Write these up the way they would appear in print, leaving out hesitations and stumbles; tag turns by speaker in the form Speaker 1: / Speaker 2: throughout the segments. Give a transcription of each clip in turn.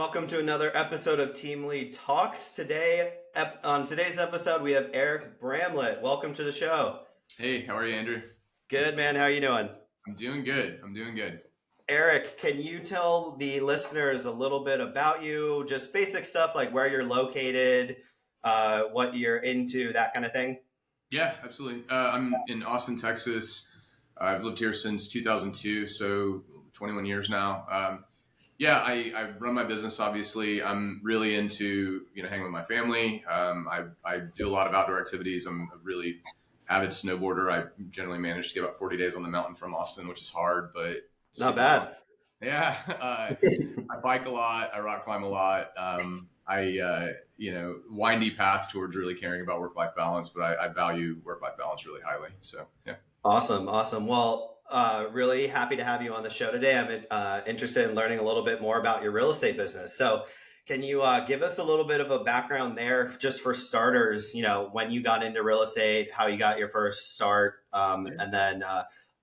Speaker 1: Welcome to another episode of Team Lead Talks. On today's episode, we have Eric Bramlett. Welcome to the show.
Speaker 2: Hey, how are you, Andrew?
Speaker 1: Good, man. How are you doing?
Speaker 2: I'm doing good.
Speaker 1: Eric, can you tell the listeners a little bit about you? Just basic stuff like where you're located, what you're into, that kind of thing?
Speaker 2: Yeah, absolutely. I'm in Austin, Texas. I've lived here since 2002, so 21 years now. I run my business. Obviously, I'm really into hanging with my family. I do a lot of outdoor activities. I'm a really avid snowboarder. I generally manage to get about 40 days on the mountain from Austin, which is hard, but
Speaker 1: Not bad.
Speaker 2: Yeah, I bike a lot. I rock climb a lot. Windy path towards really caring about work-life balance, but I value work-life balance really highly. So, yeah.
Speaker 1: Awesome. Well, really happy to have you on the show today. I'm interested in learning a little bit more about your real estate business. So can you give us a little bit of a background there, just for starters, when you got into real estate, how you got your first start, and then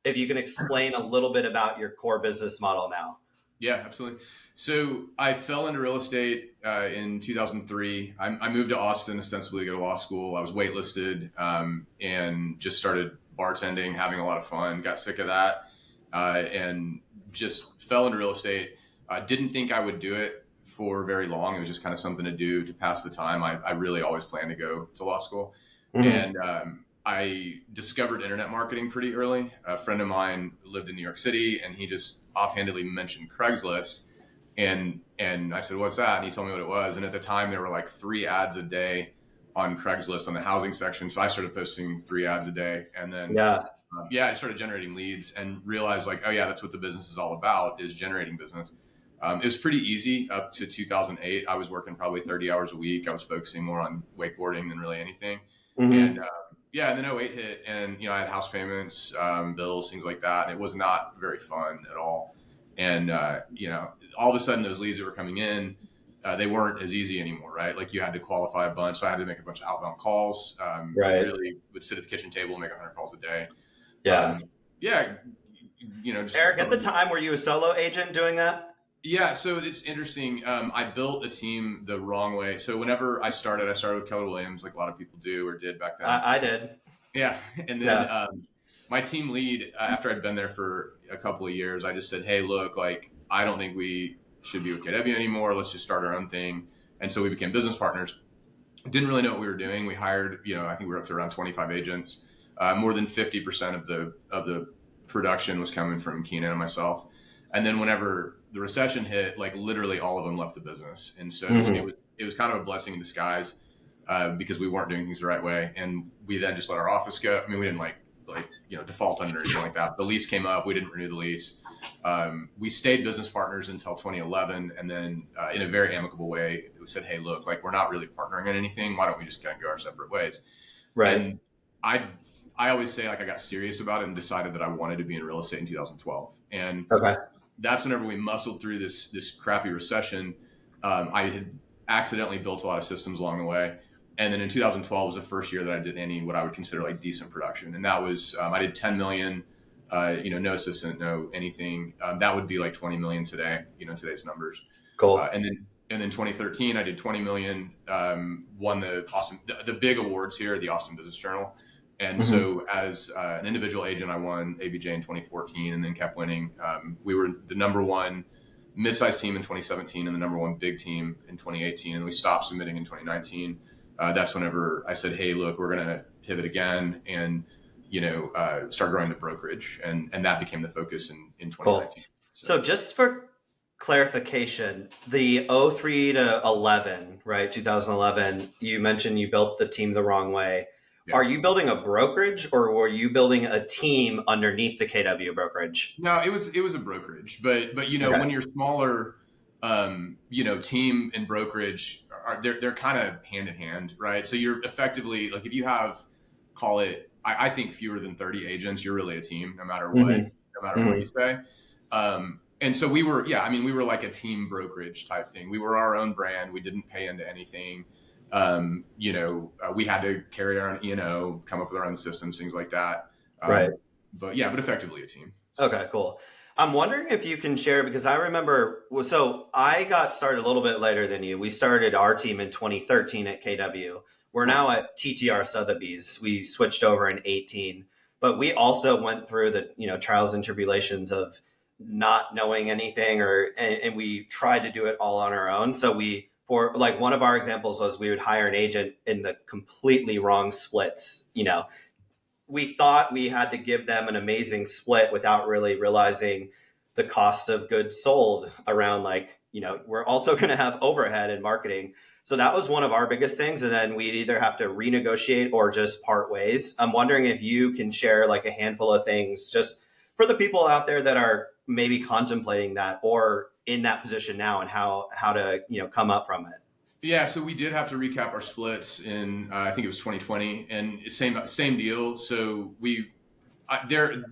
Speaker 1: if you can explain a little bit about your core business model now.
Speaker 2: Yeah, absolutely. So I fell into real estate in 2003. I moved to Austin ostensibly to go to law school. I was waitlisted and just started bartending, having a lot of fun, got sick of that, and just fell into real estate. I didn't think I would do it for very long. It was just kind of something to do to pass the time. I really always planned to go to law school. Mm-hmm. And I discovered internet marketing pretty early. A friend of mine lived in New York City, and he just offhandedly mentioned Craigslist. And I said, "What's that?" And he told me what it was. And at the time, there were like 3 ads a day on Craigslist on the housing section. So I started posting 3 ads a day. And then, I started generating leads and realized like, oh yeah, that's what the business is all about, is generating business. It was pretty easy up to 2008. I was working probably 30 hours a week. I was focusing more on wakeboarding than really anything. Mm-hmm. And then 08 hit, and I had house payments, bills, things like that. And it was not very fun at all. And all of a sudden those leads that were coming in, they weren't as easy anymore, right? Like you had to qualify a bunch. So I had to make a bunch of outbound calls.
Speaker 1: Right.
Speaker 2: Really would sit at the kitchen table and make 100 calls a day.
Speaker 1: Yeah. Eric, at the time, were you a solo agent doing that?
Speaker 2: Yeah. So it's interesting. I built a team the wrong way. So whenever I started with Keller Williams, like a lot of people do or did back then.
Speaker 1: I did.
Speaker 2: Yeah. And then my team lead, after I'd been there for a couple of years, I just said, "Hey, look, like, I don't think we should be with KW anymore. Let's just start our own thing." And so we became business partners. Didn't really know what we were doing. We hired, I think we were up to around 25 agents. More than 50% of the production was coming from Keenan and myself. And then whenever the recession hit, like literally all of them left the business. And so it was kind of a blessing in disguise because we weren't doing things the right way. And we then just let our office go. I mean, we didn't default under anything like that. The lease came up. We didn't renew the lease. We stayed business partners until 2011. And then in a very amicable way, we said, "Hey, look, like we're not really partnering on anything. Why don't we just kind of go our separate ways?"
Speaker 1: Right.
Speaker 2: And I always say, like, I got serious about it and decided that I wanted to be in real estate in 2012. And that's whenever we muscled through this crappy recession. I had accidentally built a lot of systems along the way. And then in 2012 was the first year that I did any what I would consider like decent production. And that was, I did 10 million, no assistant, no anything. That would be like 20 million today, today's numbers.
Speaker 1: Cool.
Speaker 2: And then 2013, I did 20 million, won the big awards here, the Austin Business Journal. And so as an individual agent, I won ABJ in 2014 and then kept winning. We were the number 1 mid-sized team in 2017 and the number 1 big team in 2018. And we stopped submitting in 2019. That's whenever I said, "Hey, look, we're going to pivot again and, start growing the brokerage." And that became the focus in 2019.
Speaker 1: Cool. So just for clarification, the 03 to 11, right? 2011, you mentioned you built the team the wrong way. Yeah. Are you building a brokerage or were you building a team underneath the KW brokerage?
Speaker 2: No, it was a brokerage, but when you're smaller, team and brokerage they're kind of hand in hand, right? So you're effectively like, if you have, call it, I think fewer than 30 agents, you're really a team, no matter what, what you say. And so we were like a team brokerage type thing. We were our own brand. We didn't pay into anything. We had to carry our own E&O, come up with our own systems, things like that.
Speaker 1: Right.
Speaker 2: But effectively a team.
Speaker 1: Okay, cool. I'm wondering if you can share because I remember. So I got started a little bit later than you. We started our team in 2013 at KW. We're now at TTR Sotheby's. We switched over in 18, but we also went through the trials and tribulations of not knowing anything, and we tried to do it all on our own. So we for like one of our examples was we would hire an agent in the completely wrong splits. We thought we had to give them an amazing split without really realizing the cost of goods sold around we're also going to have overhead and marketing. So that was one of our biggest things. And then we'd either have to renegotiate or just part ways. I'm wondering if you can share like a handful of things just for the people out there that are maybe contemplating that or in that position now and how to, come up from it.
Speaker 2: Yeah, so we did have to recap our splits in I think it was 2020, and same deal. So there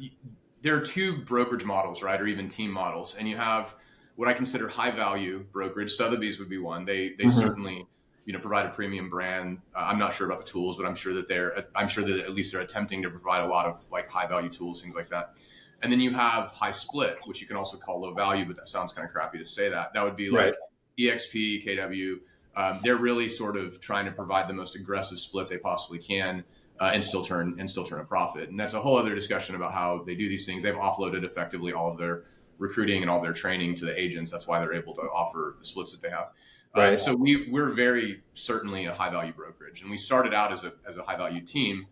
Speaker 2: are two brokerage models, right, or even team models, and you have what I consider high value brokerage. Sotheby's would be one. They
Speaker 1: Mm-hmm.
Speaker 2: certainly provide a premium brand. I'm not sure about the tools, but I'm sure that at least they're attempting to provide a lot of like high value tools, things like that. And then you have high split, which you can also call low value, but that sounds kind of crappy to say that. That would be
Speaker 1: Right.
Speaker 2: like EXP, KW. They're really sort of trying to provide the most aggressive split they possibly can, and still turn a profit. And that's a whole other discussion about how they do these things. They've offloaded effectively all of their recruiting and all their training to the agents. That's why they're able to offer the splits that they have.
Speaker 1: Right.
Speaker 2: So we're very certainly a high value brokerage, and we started out as a high value team,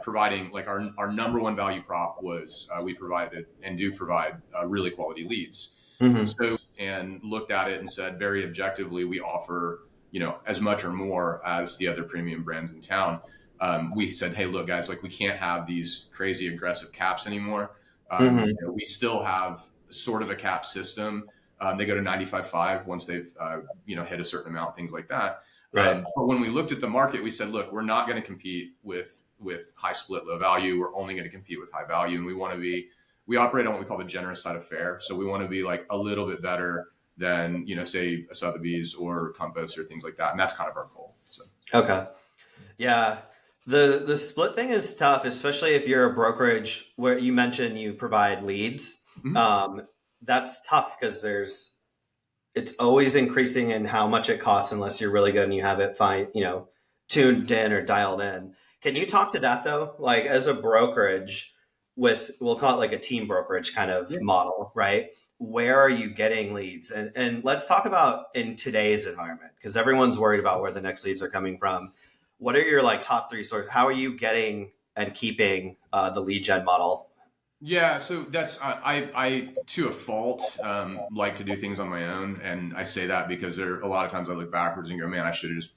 Speaker 2: providing like our number one value prop was we provided and do provide really quality leads.
Speaker 1: Mm-hmm.
Speaker 2: So and looked at it and said very objectively we offer as much or more as the other premium brands in town. We said, hey, look, guys, like we can't have these crazy aggressive caps anymore.
Speaker 1: Mm-hmm.
Speaker 2: We still have sort of a cap system. They go to 95.5 once they've hit a certain amount, things like that.
Speaker 1: Right.
Speaker 2: But when we looked at the market, we said, look, we're not going to compete with high split, low value. We're only going to compete with high value, and we operate on what we call the generous side of fair. So we want to be like a little bit better than say a Sotheby's or Compass or things like that, and that's kind of our goal. So
Speaker 1: Okay. Yeah. The split thing is tough, especially if you're a brokerage where you mentioned you provide leads.
Speaker 2: mhm.
Speaker 1: Um, that's tough because it's always increasing in how much it costs unless you're really good and you have it fine, tuned in or dialed in. Can you talk to that though? Like as a brokerage we'll call it like a team brokerage kind of
Speaker 2: Yeah.
Speaker 1: model, right? Where are you getting leads? And let's talk about in today's environment because everyone's worried about where the next leads are coming from. What are your like top three sources? How are you getting and keeping the lead gen model?
Speaker 2: Yeah, so that's I to a fault like to do things on my own, and I say that because there a lot of times I look backwards and go, man, I should have just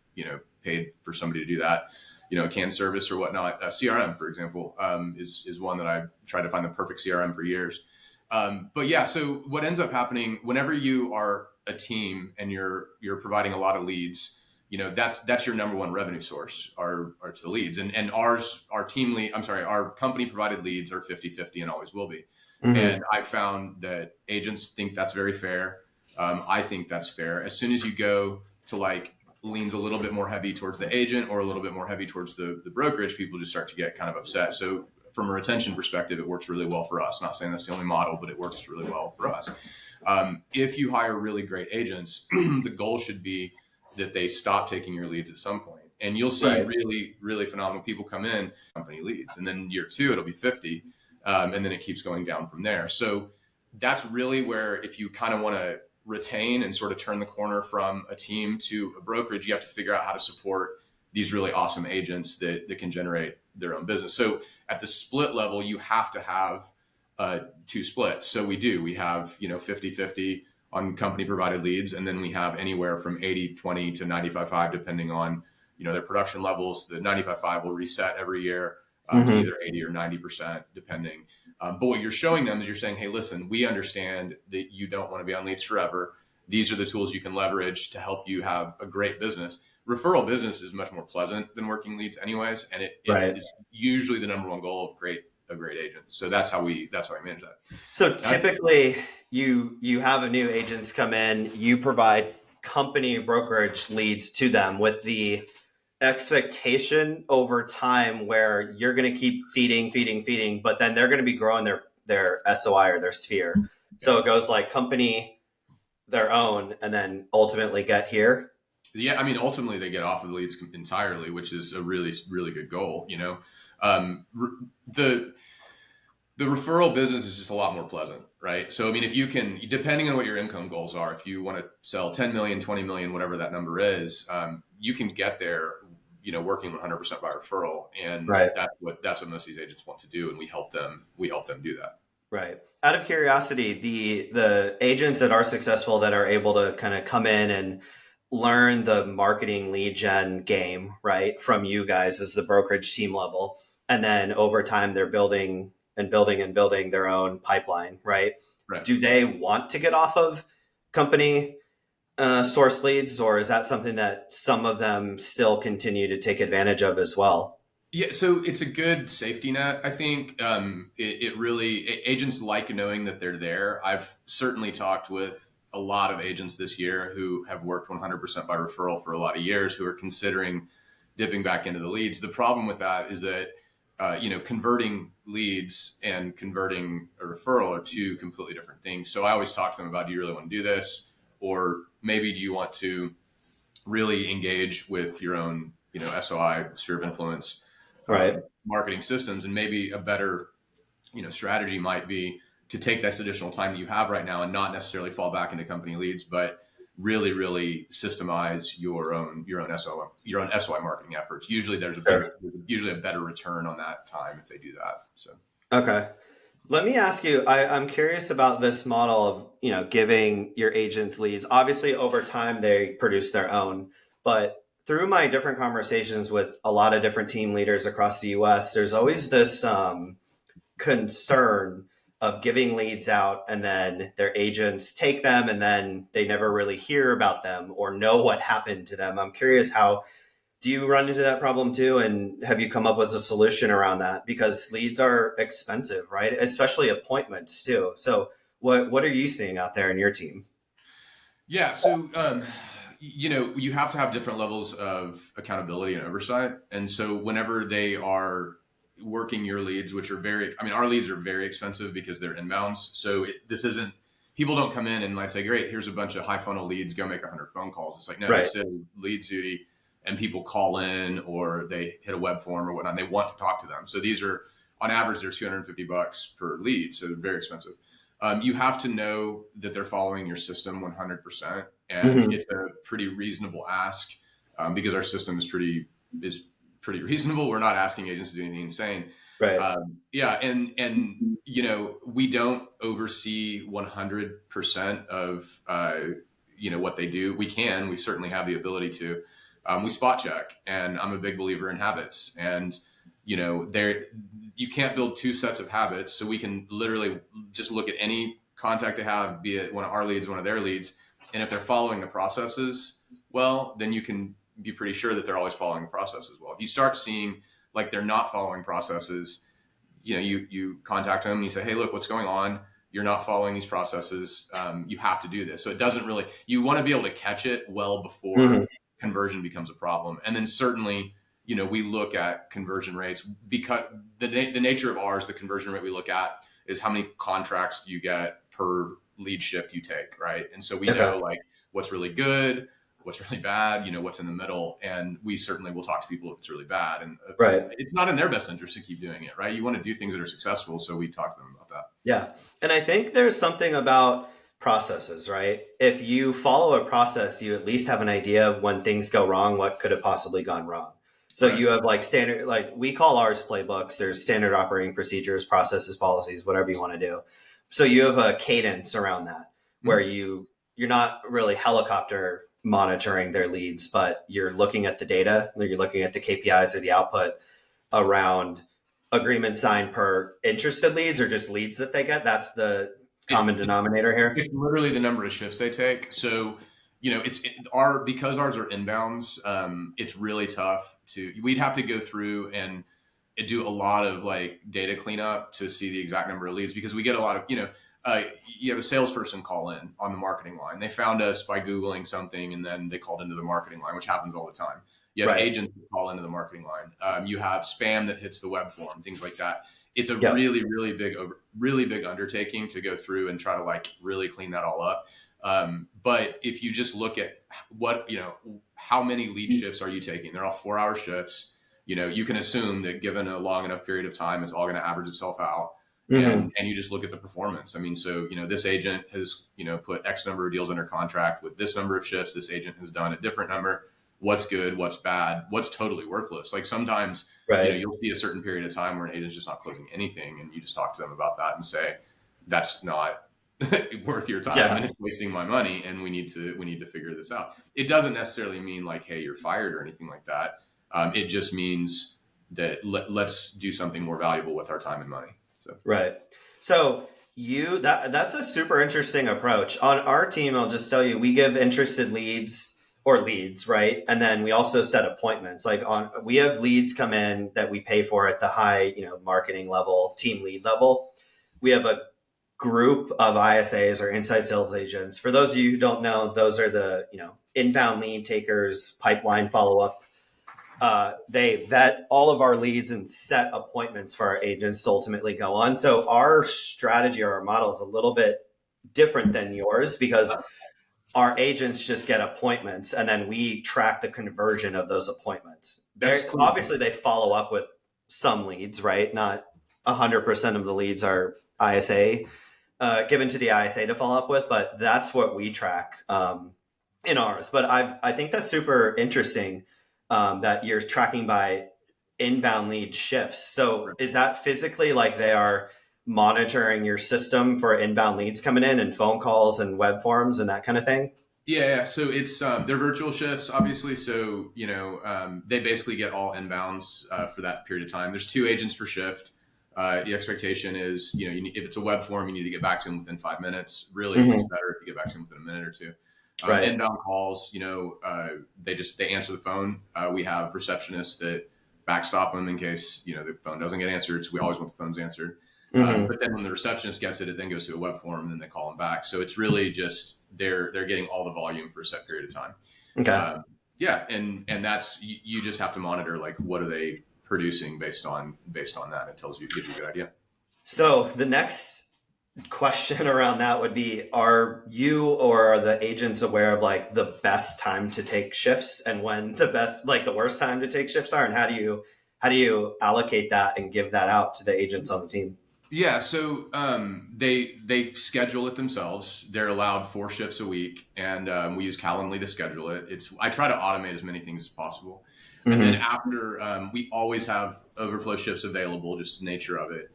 Speaker 2: paid for somebody to do that, a can service or whatnot. CRM, for example, is one that I've tried to find the perfect CRM for years. But yeah, so what ends up happening whenever you are a team and you're providing a lot of leads, that's your number one revenue source are it's the leads, and our team lead, I'm sorry, our company provided leads are 50-50 and always will be.
Speaker 1: Mm-hmm.
Speaker 2: And I found that agents think that's very fair. I think that's fair. As soon as you go to like leans a little bit more heavy towards the agent or a little bit more heavy towards the brokerage, people just start to get kind of upset. So from a retention perspective, it works really well for us. Not saying that's the only model, but it works really well for us. If you hire really great agents, the goal should be that they stop taking your leads at some point. And you'll see
Speaker 1: Right.
Speaker 2: really, really phenomenal people come in, company leads. And then year two, it'll be 50. And then it keeps going down from there. So that's really where if you kind of want to retain and sort of turn the corner from a team to a brokerage, you have to figure out how to support these really awesome agents that can generate their own business. So at the split level, you have to have two splits. So we have 50-50 on company provided leads. And then we have anywhere from 80-20 to 95-5, depending on, their production levels. The 95-5 will reset every year to
Speaker 1: Mm-hmm.
Speaker 2: either 80 or 90%, depending. But what you're showing them is you're saying, hey, listen, we understand that you don't want to be on leads forever. These are the tools you can leverage to help you have a great business. Referral business is much more pleasant than working leads anyways. And it
Speaker 1: Right.
Speaker 2: is usually the number one goal of a great agent. So that's how we manage that.
Speaker 1: So typically you have a new agents come in, you provide company brokerage leads to them with the expectation over time where you're going to keep feeding, but then they're going to be growing their SOI or their sphere. So it goes like company, their own, and then ultimately get here.
Speaker 2: Yeah, I mean, ultimately they get off of the leads entirely, which is a really, really good goal. The referral business is just a lot more pleasant, right? So, I mean, if you can, depending on what your income goals are, if you want to sell 10 million, 20 million, whatever that number is, you can get there, working 100% by referral. And
Speaker 1: Right.
Speaker 2: that's what most of these agents want to do. And we help them do that.
Speaker 1: Right. Out of curiosity, the agents that are successful that are able to kind of come in and learn the marketing lead gen game, right, from you guys as the brokerage team level, and then over time they're building and building and building their own pipeline, right?
Speaker 2: Right.
Speaker 1: Do they want to get off of company source leads, or is that something that some of them still continue to take advantage of as well?
Speaker 2: Yeah, so it's a good safety net. I think it really agents like knowing that they're there. I've certainly talked with a lot of agents this year who have worked 100% by referral for a lot of years, who are considering dipping back into the leads. The problem with that is that converting leads and converting a referral are two completely different things. So I always talk to them about, do you really want to do this, or maybe do you want to really engage with your own SOI, sphere of influence,
Speaker 1: Right.
Speaker 2: marketing systems, and maybe a better strategy might be to take this additional time that you have right now and not necessarily fall back into company leads, but really systemize your own SOI marketing efforts. Usually
Speaker 1: Sure.
Speaker 2: usually a better return on that time if they do that. So
Speaker 1: Okay. Let me ask you, I'm curious about this model of, giving your agents leads. Obviously, over time, they produce their own. But through my different conversations with a lot of different team leaders across the US, there's always this concern of giving leads out and then their agents take them and then they never really hear about them or know what happened to them. I'm curious, how do you run into that problem too? And have you come up with a solution around that? Because leads are expensive, right? Especially appointments too. So what are you seeing out there in your team?
Speaker 2: yeah, so you have to have different levels of accountability and oversight, and so whenever they are working your leads, which are our leads are very expensive because they're inbounds. So this isn't, people don't come in and like say, great, here's a bunch of high funnel leads, go make 100 phone calls. It's like, no,
Speaker 1: Right.
Speaker 2: it's a lead duty, and people call in or they hit a web form or whatnot. And they want to talk to them. So these are, on average, they're $250 per lead. So they're very expensive. You have to know that they're following your system 100%. And
Speaker 1: Hmm.
Speaker 2: it's a pretty reasonable ask, because our system is pretty reasonable. We're not asking agents to do anything insane.
Speaker 1: Right.
Speaker 2: Yeah, and we don't oversee 100% of what they do. We certainly have the ability to. We spot check, and I'm a big believer in habits. And there, you can't build two sets of habits. So we can literally just look at any contact they have, be it one of our leads, one of their leads, and if they're following the processes well, then you can be pretty sure that they're always following the processes well. If you start seeing like they're not following processes, you contact them and you say, hey, look, what's going on? You're not following these processes. You have to do this. So it doesn't really, you want to be able to catch it well before
Speaker 1: Hmm.
Speaker 2: conversion becomes a problem. And then certainly, we look at conversion rates because the nature of ours, the conversion rate we look at is how many contracts do you get per lead shift you take, right? And so we
Speaker 1: Okay.
Speaker 2: know like what's really good, what's really bad, what's in the middle, and we certainly will talk to people if it's really bad. And
Speaker 1: Right.
Speaker 2: it's not in their best interest to keep doing it, right? You want to do things that are successful, so we talk to them about that.
Speaker 1: Yeah. And I think there's something about processes, right? If you follow a process, you at least have an idea of when things go wrong, what could have possibly gone wrong. So
Speaker 2: Right.
Speaker 1: you have like standard, like we call ours playbooks. There's standard operating procedures, processes, policies, whatever you want to do. So you have a cadence around that where
Speaker 2: Mhm.
Speaker 1: you're not really helicopter monitoring their leads, but you're looking at the data, you're looking at the KPIs or the output around agreement signed per interested leads or just leads that they get. That's the common
Speaker 2: It,
Speaker 1: denominator here.
Speaker 2: it's literally the number of shifts they take. So, our because ours are inbounds. It's really tough we'd have to go through and do a lot of like data cleanup to see the exact number of leads, because we get a lot of, you have a salesperson call in on the marketing line. They found us by Googling something and then they called into the marketing line, which happens all the time. You have
Speaker 1: Right.
Speaker 2: agents that call into the marketing line. You have spam that hits the web form, things like that. it's a
Speaker 1: Yeah.
Speaker 2: really big undertaking to go through and try to like really clean that all up. But if you just look at what, how many lead shifts are you taking? They're all 4-hour shifts. You can assume that given a long enough period of time, it's all going to average itself out.
Speaker 1: Hmm.
Speaker 2: And you just look at the performance. I mean, so, this agent has, put X number of deals under contract with this number of shifts. This agent has done a different number. What's good, what's bad, what's totally worthless. Like sometimes,
Speaker 1: Right.
Speaker 2: you'll see a certain period of time where an agent's just not closing anything. And you just talk to them about that and say, that's not worth your time
Speaker 1: Yeah.
Speaker 2: and it's wasting my money. And we need to figure this out. It doesn't necessarily mean like, hey, you're fired or anything like that. It just means that let's do something more valuable with our time and money. So,
Speaker 1: Right. So that's a super interesting approach. On our team, I'll just tell you, we give interested leads, right? And then we also set appointments. We have leads come in that we pay for at the high, marketing level, team lead level. We have a group of ISAs or inside sales agents. For those of you who don't know, those are the, inbound lead takers, pipeline follow-up. They vet all of our leads and set appointments for our agents to ultimately go on. So our strategy or our model is a little bit different than yours because our agents just get appointments and then we track the conversion of those appointments.
Speaker 2: that's cool.
Speaker 1: Obviously, they follow up with some leads, right? Not 100% of the leads are ISA given to the ISA to follow up with, but that's what we track in ours. But I think that's super interesting that you're tracking by inbound lead shifts. So is that physically like they are monitoring your system for inbound leads coming in and phone calls and web forms and that kind of thing?
Speaker 2: Yeah. So it's they're virtual shifts, obviously. So they basically get all inbounds for that period of time. There's 2 agents per shift. The expectation is, if it's a web form, you need to get back to them within 5 minutes. Really, it's better if you get back to them within a minute or two.
Speaker 1: Right.
Speaker 2: Inbound calls, they answer the phone. We have receptionists that backstop them in case the phone doesn't get answered. So we always want the phones answered. But then when the receptionist gets it, it then goes to a web form and then they call them back. So it's really just they're getting all the volume for a set period of time.
Speaker 1: Okay.
Speaker 2: Yeah, and that's you just have to monitor like what are they producing based on that. It gives you a good idea.
Speaker 1: So the next question around that would be, are you or are the agents aware of like the best time to take shifts and when the worst time to take shifts are, and how do you allocate that and give that out to the agents on the team?
Speaker 2: Yeah, so they schedule it themselves. They're allowed 4 shifts a week, and we use Calendly to schedule it. I try to automate as many things as possible, and then after we always have overflow shifts available, just the nature of it.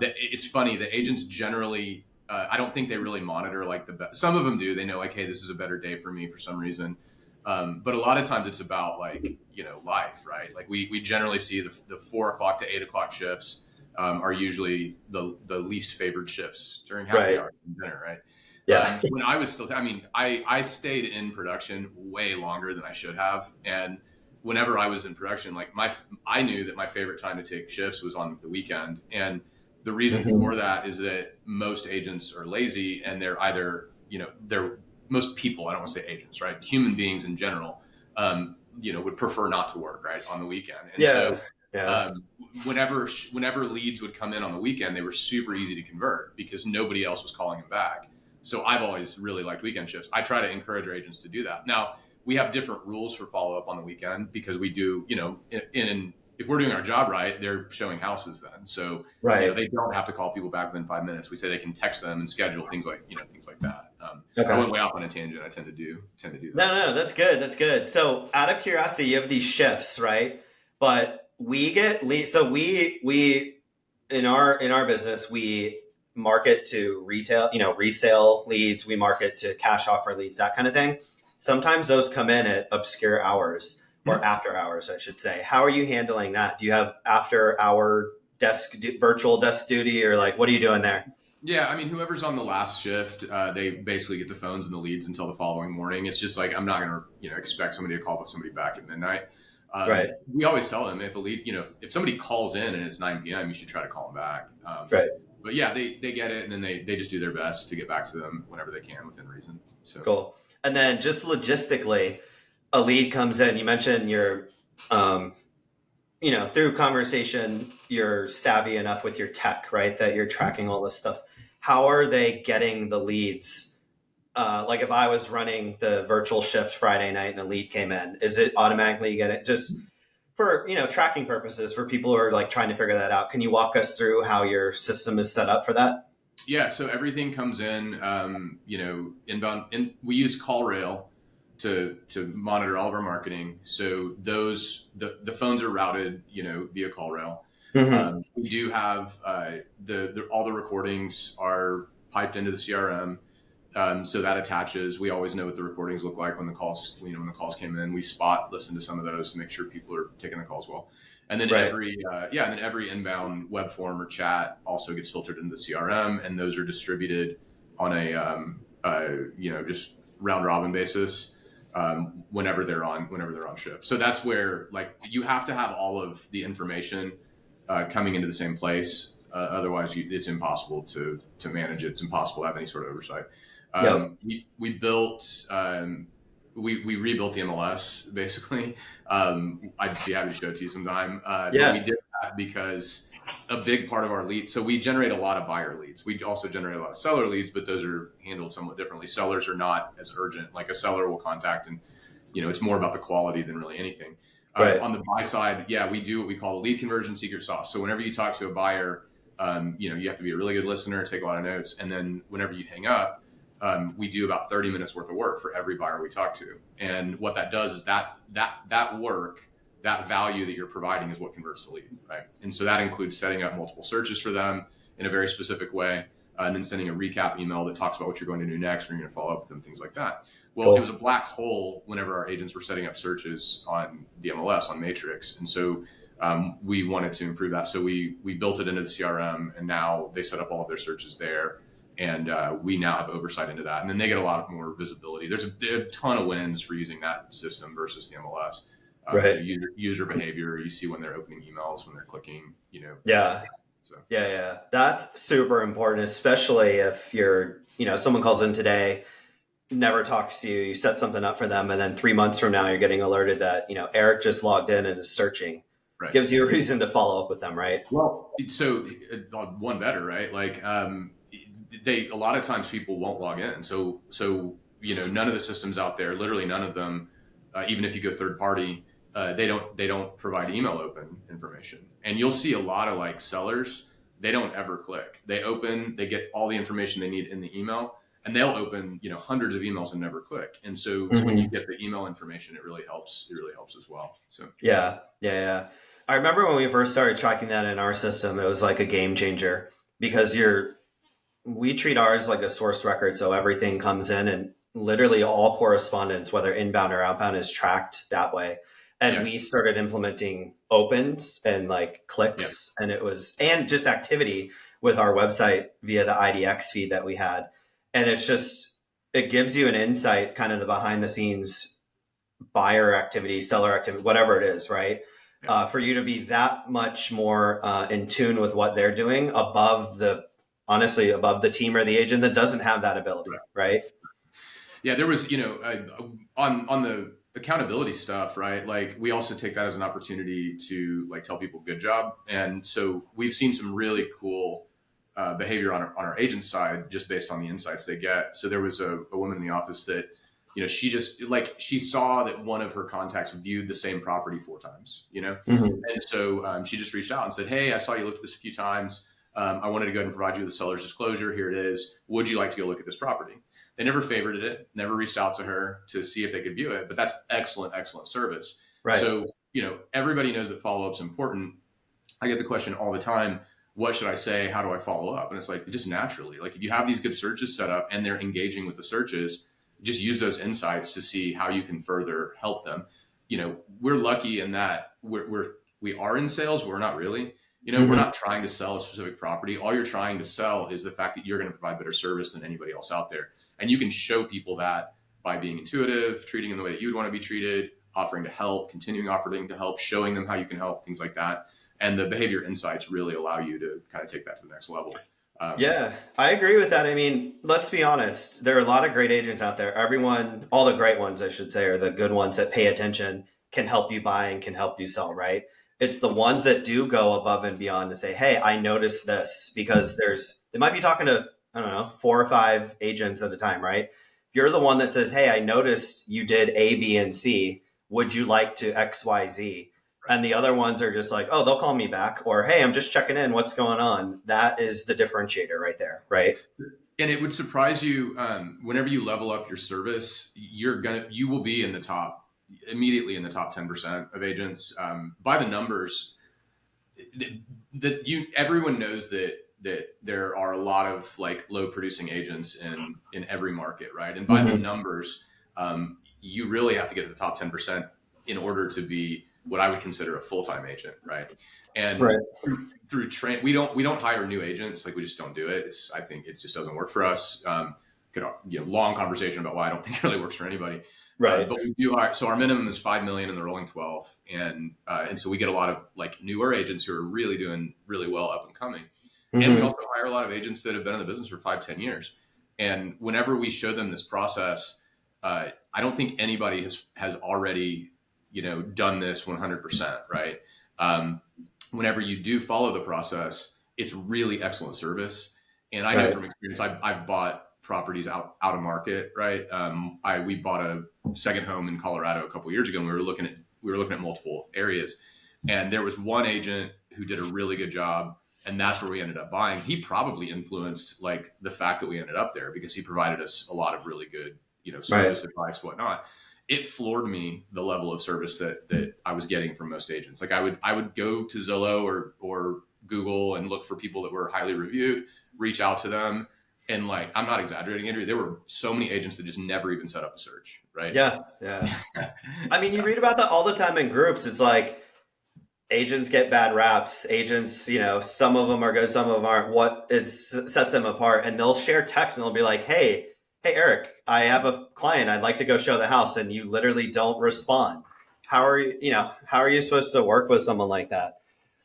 Speaker 2: It's funny, the agents generally, I don't think they really monitor like the best. Some of them do. They know like, hey, this is a better day for me for some reason. But a lot of times it's about like, life, right? Like we generally see the 4 o'clock to 8 o'clock shifts are usually the least favored shifts during happy hour and dinner, right?
Speaker 1: Yeah.
Speaker 2: When I was still, I stayed in production way longer than I should have. And whenever I was in production, like I knew that my favorite time to take shifts was on the weekend. And the reason for that is that most agents are lazy and they're either, most people, I don't want to say agents, right? Human beings in general, would prefer not to work right on the weekend. And so whenever leads would come in on the weekend, they were super easy to convert because nobody else was calling them back. So I've always really liked weekend shifts. I try to encourage our agents to do that. Now we have different rules for follow-up on the weekend because we do, if we're doing our job right, they're showing houses then. So they don't have to call people back within 5 minutes. We say they can text them and schedule things like that. I went way off on a tangent. I tend to do that.
Speaker 1: No, that's good. That's good. So out of curiosity, you have these shifts, right? But we get leads. So we in our business, we market to retail, resale leads. We market to cash offer leads, that kind of thing. Sometimes those come in at obscure hours or after hours, I should say. How are you handling that? Do you have after hour virtual desk duty, or like, what are you doing there?
Speaker 2: Yeah, I mean, whoever's on the last shift, they basically get the phones and the leads until the following morning. It's just like, I'm not going to, expect somebody to call somebody back at midnight.
Speaker 1: Right.
Speaker 2: We always tell them if a lead, if somebody calls in and it's 9 p.m., you should try to call them back.
Speaker 1: Right.
Speaker 2: But yeah, they get it, and then they just do their best to get back to them whenever they can within reason. So
Speaker 1: cool. And then just logistically, a lead comes in. You mentioned your through conversation, you're savvy enough with your tech, right? That you're tracking all this stuff. How are they getting the leads? Like if I was running the virtual shift Friday night and a lead came in, is it automatically get it just for, tracking purposes for people who are like trying to figure that out? Can you walk us through how your system is set up for that?
Speaker 2: Yeah, so everything comes in, inbound. We use CallRail to monitor all of our marketing. So the phones are routed, via CallRail.
Speaker 1: Mm-hmm.
Speaker 2: We do have all the recordings are piped into the CRM. So that attaches. We always know what the recordings look like when the calls, when the calls came in. We listen to some of those to make sure people are taking the calls well. And then
Speaker 1: Right.
Speaker 2: every inbound web form or chat also gets filtered into the CRM, and those are distributed on a just round robin basis whenever they're on shift. So that's where like you have to have all of the information coming into the same place. Otherwise, it's impossible to manage it. It's impossible to have any sort of oversight.
Speaker 1: Yep.
Speaker 2: We built we rebuilt the MLS basically. I'd be happy to show it to you sometime. But we
Speaker 1: Yeah.
Speaker 2: did that because a big part of our leads. So we generate a lot of buyer leads. We also generate a lot of seller leads, but those are handled somewhat differently. Sellers are not as urgent. Like a seller will contact, and it's more about the quality than really anything.
Speaker 1: Right.
Speaker 2: On the buy side, we do what we call a lead conversion secret sauce. So whenever you talk to a buyer, you have to be a really good listener, take a lot of notes, and then whenever you hang up, we do about 30 minutes worth of work for every buyer we talk to. And what that does is that work, that value that you're providing is what converts the lead, right? And so that includes setting up multiple searches for them in a very specific way, and then sending a recap email that talks about what you're going to do next, when you're going to follow up with them, things like that. Well, it was
Speaker 1: Cool.
Speaker 2: a black hole whenever our agents were setting up searches on the MLS, on Matrix. And so we wanted to improve that. So we built it into the CRM, and now they set up all of their searches there. And we now have oversight into that. And then they get a lot more visibility. There's a ton of wins for using that system versus the MLS.
Speaker 1: Right.
Speaker 2: User behavior, you see when they're opening emails, when they're clicking,
Speaker 1: Yeah.
Speaker 2: So
Speaker 1: Yeah. Yeah. That's super important, especially if someone calls in today, never talks to you, you set something up for them, and then 3 months from now, you're getting alerted that, Eric just logged in and is searching.
Speaker 2: right.
Speaker 1: Gives you a reason to follow up with them, right?
Speaker 2: Well, so one better, right? Like a lot of times people won't log in. So none of the systems out there, literally none of them, even if you go third party, they don't provide email open information. And you'll see a lot of like sellers, they don't ever click. They get all the information they need in the email, and they'll open hundreds of emails and never click. And so when you get the email information, it really helps. It really helps as well. So
Speaker 1: Yeah. Yeah. Yeah. I remember when we first started tracking that in our system, it was like a game changer because we treat ours like a source record. So everything comes in and literally all correspondence, whether inbound or outbound, is tracked that way. And
Speaker 2: yeah,
Speaker 1: we started implementing opens and like
Speaker 2: yeah,
Speaker 1: clicks, and just activity with our website via the IDX feed that we had. And it gives you an insight, kind of the behind the scenes buyer activity, seller activity, whatever it is, right?
Speaker 2: yeah.
Speaker 1: For you to be that much more in tune with what they're doing honestly, above the team or the agent that doesn't have that ability, right?
Speaker 2: Yeah, there was, on the accountability stuff, right? Like we also take that as an opportunity to like tell people good job. And so we've seen some really cool behavior on our agent side just based on the insights they get. So there was a woman in the office that, she saw that one of her contacts viewed the same property 4 times,
Speaker 1: Mm-hmm.
Speaker 2: And so she just reached out and said, "Hey, I saw you looked at this a few times. I wanted to go ahead and provide you with the seller's disclosure. Here it is. Would you like to go look at this property?" They never favorited it, never reached out to her to see if they could view it, but that's excellent, excellent service.
Speaker 1: Right.
Speaker 2: So, everybody knows that follow-up's important. I get the question all the time, what should I say? How do I follow up? And it's like, just naturally, like if you have these good searches set up and they're engaging with the searches, just use those insights to see how you can further help them. We're lucky in that we are in sales, but we're not really. We're not trying to sell a specific property. All you're trying to sell is the fact that you're going to provide better service than anybody else out there. And you can show people that by being intuitive, treating them the way that you would want to be treated, offering to help, continuing offering to help, showing them how you can help, things like that. And the behavior insights really allow you to kind of take that to the next level.
Speaker 1: Yeah, I agree with that. I mean, let's be honest. There are a lot of great agents out there. All the great ones, I should say, are the good ones that pay attention, can help you buy and can help you sell, right? It's the ones that do go above and beyond to say, hey, I noticed this, because they might be talking to, I don't know, 4 or 5 agents at a time, right? You're the one that says, hey, I noticed you did A, B, and C. Would you like to X, Y, Z? And the other ones are just like, oh, they'll call me back, or hey, I'm just checking in. What's going on? That is the differentiator right there, right?
Speaker 2: And it would surprise you, whenever you level up your service, you will be in the top, immediately in the top 10% of agents, by the numbers. That everyone knows that there are a lot of like low producing agents in every market, right? And by the numbers, you really have to get to the top 10% in order to be what I would consider a full-time agent, right? And
Speaker 1: Right.
Speaker 2: through train, we don't hire new agents. Like, we just don't do it. I think it just doesn't work for us. Long conversation about why I don't think it really works for anybody.
Speaker 1: Right.
Speaker 2: But we do hire. So our minimum is 5 million in the rolling 12, and so we get a lot of like newer agents who are really doing really well up and coming. And we also hire a lot of agents that have been in the business for 5-10 years. And whenever we show them this process, I don't think anybody has already done this 100%, right? Whenever you do follow the process, it's really excellent service. And I know from experience, I've bought properties out of market, right? We bought a second home in Colorado a couple of years ago, and we were looking at multiple areas, and there was one agent who did a really good job, and that's where we ended up buying. He probably influenced like the fact that we ended up there, because he provided us a lot of really good, service advice, whatnot. It floored me, the level of service that I was getting from most agents. Like, I would go to Zillow or Google and look for people that were highly reviewed, reach out to them. And like, I'm not exaggerating, Andrew. There were so many agents that just never even set up a search, right?
Speaker 1: Yeah. I mean, you read about that all the time in groups. It's like agents get bad raps. Agents, some of them are good, some of them aren't. What sets them apart? And they'll share text and they'll be like, hey, Eric, I have a client. I'd like to go show the house. And you literally don't respond. How are you supposed to work with someone like that?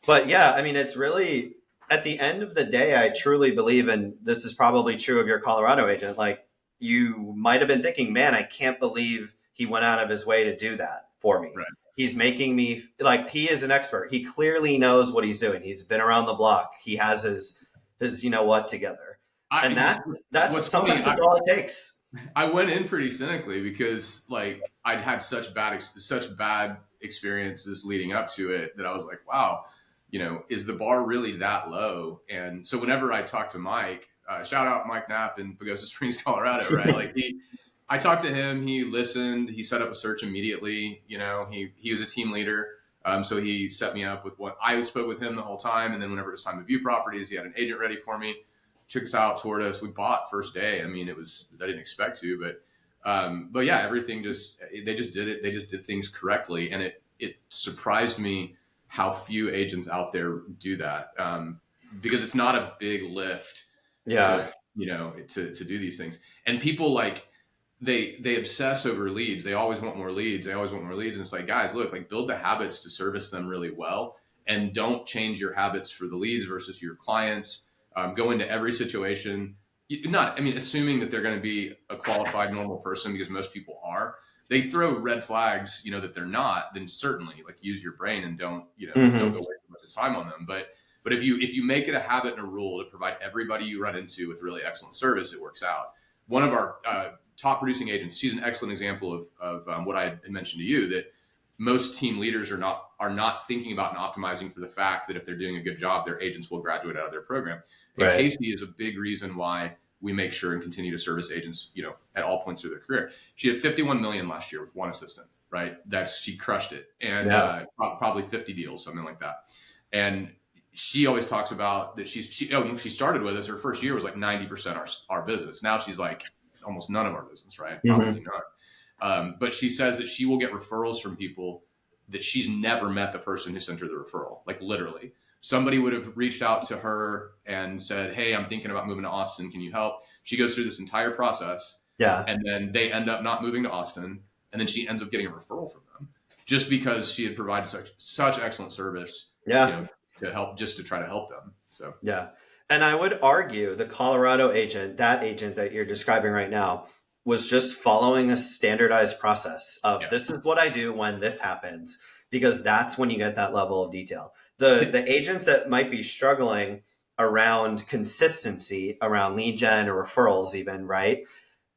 Speaker 1: But yeah, I mean, it's really, at the end of the day, I truly believe, and this is probably true of your Colorado agent, like, you might have been thinking, man, I can't believe he went out of his way to do that for me.
Speaker 2: Right.
Speaker 1: He's making me, like, he is an expert. He clearly knows what he's doing. He's been around the block. He has his together. And that's sometimes that's all it takes.
Speaker 2: I went in pretty cynically, because like I'd had such bad experiences leading up to it, that I was like, wow, is the bar really that low? And so whenever I talk to Mike, shout out Mike Knapp in Pagosa Springs, Colorado, right? Like, I talked to him, he listened, he set up a search immediately. He was a team leader. So he set me up with what I spoke with him the whole time. And then whenever it was time to view properties, he had an agent ready for me, took us out, toured us. We bought first day. I mean, I didn't expect to, but yeah, everything they just did it. They just did things correctly. And it surprised me how few agents out there do that. Because it's not a big lift to do these things. And people, like, they obsess over leads. They always want more leads. And it's like, guys, look, like, build the habits to service them really well, and don't change your habits for the leads versus your clients. Go into every situation, assuming that they're going to be a qualified normal person, because most people are. They throw red flags, that they're not, then certainly, like, use your brain and don't go waste a bunch of time on them. But if you make it a habit and a rule to provide everybody you run into with really excellent service, it works out. One of our top producing agents, she's an excellent example of what I had mentioned to you, that most team leaders are not thinking about and optimizing for the fact that if they're doing a good job, their agents will graduate out of their program. And Casey is a big reason why we make sure and continue to service agents, at all points of their career. She had 51 million last year with one assistant, right? She crushed it. And probably 50 deals, something like that. And she always talks about that she started with us. Her first year was like 90% our business. Now she's like almost none of our business, right? Probably none. But she says that she will get referrals from people that she's never met the person who sent her the referral. Like, literally, somebody would have reached out to her and said, hey, I'm thinking about moving to Austin. Can you help? She goes through this entire process. Yeah. And then they end up not moving to Austin. And then she ends up getting a referral from them just because she had provided such excellent service. Yeah. To try to help them. So,
Speaker 1: yeah. And I would argue the Colorado agent, that agent that you're describing right now, was just following a standardized process of this is what I do when this happens. because that's when you get that level of detail. The agents that might be struggling around consistency around lead gen or referrals even, right?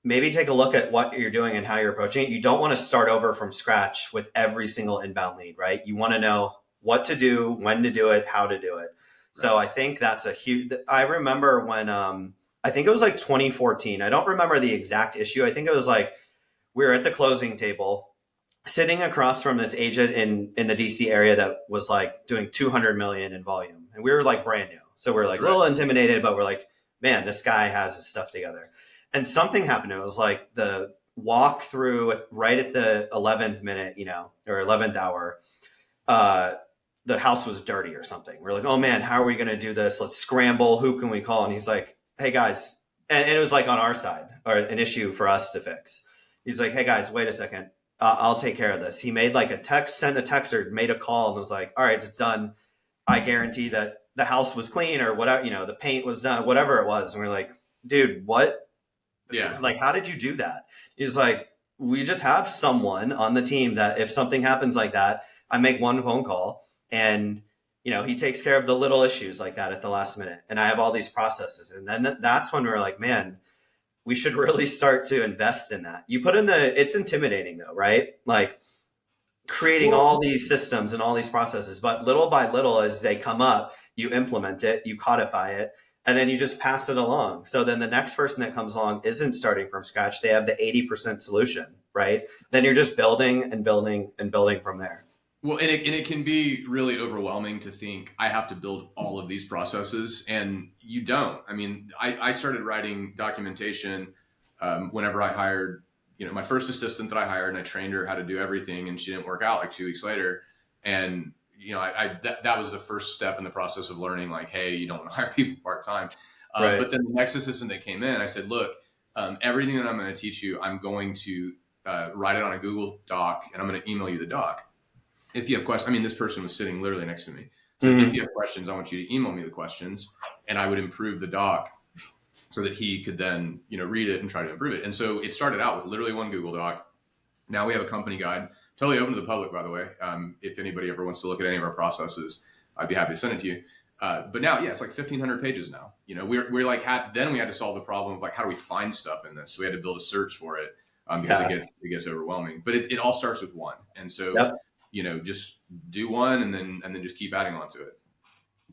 Speaker 1: Maybe take a look at what you're doing and how you're approaching it. You don't want to start over from scratch with every single inbound lead, right? You want to know what to do, when to do it, how to do it.
Speaker 2: Right.
Speaker 1: So I think that's a huge. I remember when I think it was like 2014. I don't remember the exact issue. I think it was like we were at the closing table, sitting across from this agent in the DC area that was like doing 200 million in volume, and we were like brand new, so we are like a little intimidated, but we're like, man, this guy has his stuff together. And something happened. It was like the walk through right at the 11th minute, or 11th hour. Uh, the house was dirty or something. We're like, oh man, how are we going to do this? Let's scramble. Who can we call? And he's like, hey guys, and it was like on our side or an issue for us to fix. He's like, hey guys, wait a second. I'll take care of this. He made like a text, sent a text or made a call and was like, all right, it's done. I guarantee that the house was clean or whatever, the paint was done, whatever it was. And we're like, dude, what?
Speaker 2: Yeah.
Speaker 1: Like, how did you do that? He's like, we just have someone on the team that if something happens like that, I make one phone call and, he takes care of the little issues like that at the last minute. And I have all these processes. And then that's when we're like, man, we should really start to invest in that. You put in it's intimidating though, right? Like creating all these systems and all these processes, but little by little, as they come up, you implement it, you codify it, and then you just pass it along. So then the next person that comes along isn't starting from scratch. They have the 80% solution, right? Then you're just building and building and building from there.
Speaker 2: Well, and it can be really overwhelming to think I have to build all of these processes, and you don't. I mean, I started writing documentation whenever I hired, my first assistant that I hired, and I trained her how to do everything, and she didn't work out like 2 weeks later. And that was the first step in the process of learning, like, hey, you don't want to hire people part time.
Speaker 1: Right.
Speaker 2: But then the next assistant that came in, I said, look, everything that I'm going to teach you, I'm going to write it on a Google Doc, and I'm going to email you the doc. If you have questions, this person was sitting literally next to me. So if you have questions, I want you to email me the questions, and I would improve the doc so that he could then, read it and try to improve it. And so it started out with literally one Google Doc. Now we have a company guide, totally open to the public, by the way. If anybody ever wants to look at any of our processes, I'd be happy to send it to you. But now, it's like 1,500 pages now. We're like, then we had to solve the problem of like, how do we find stuff in this? So we had to build a search for it because it gets overwhelming. But it all starts with one. And so, just do one and then just keep adding on to it.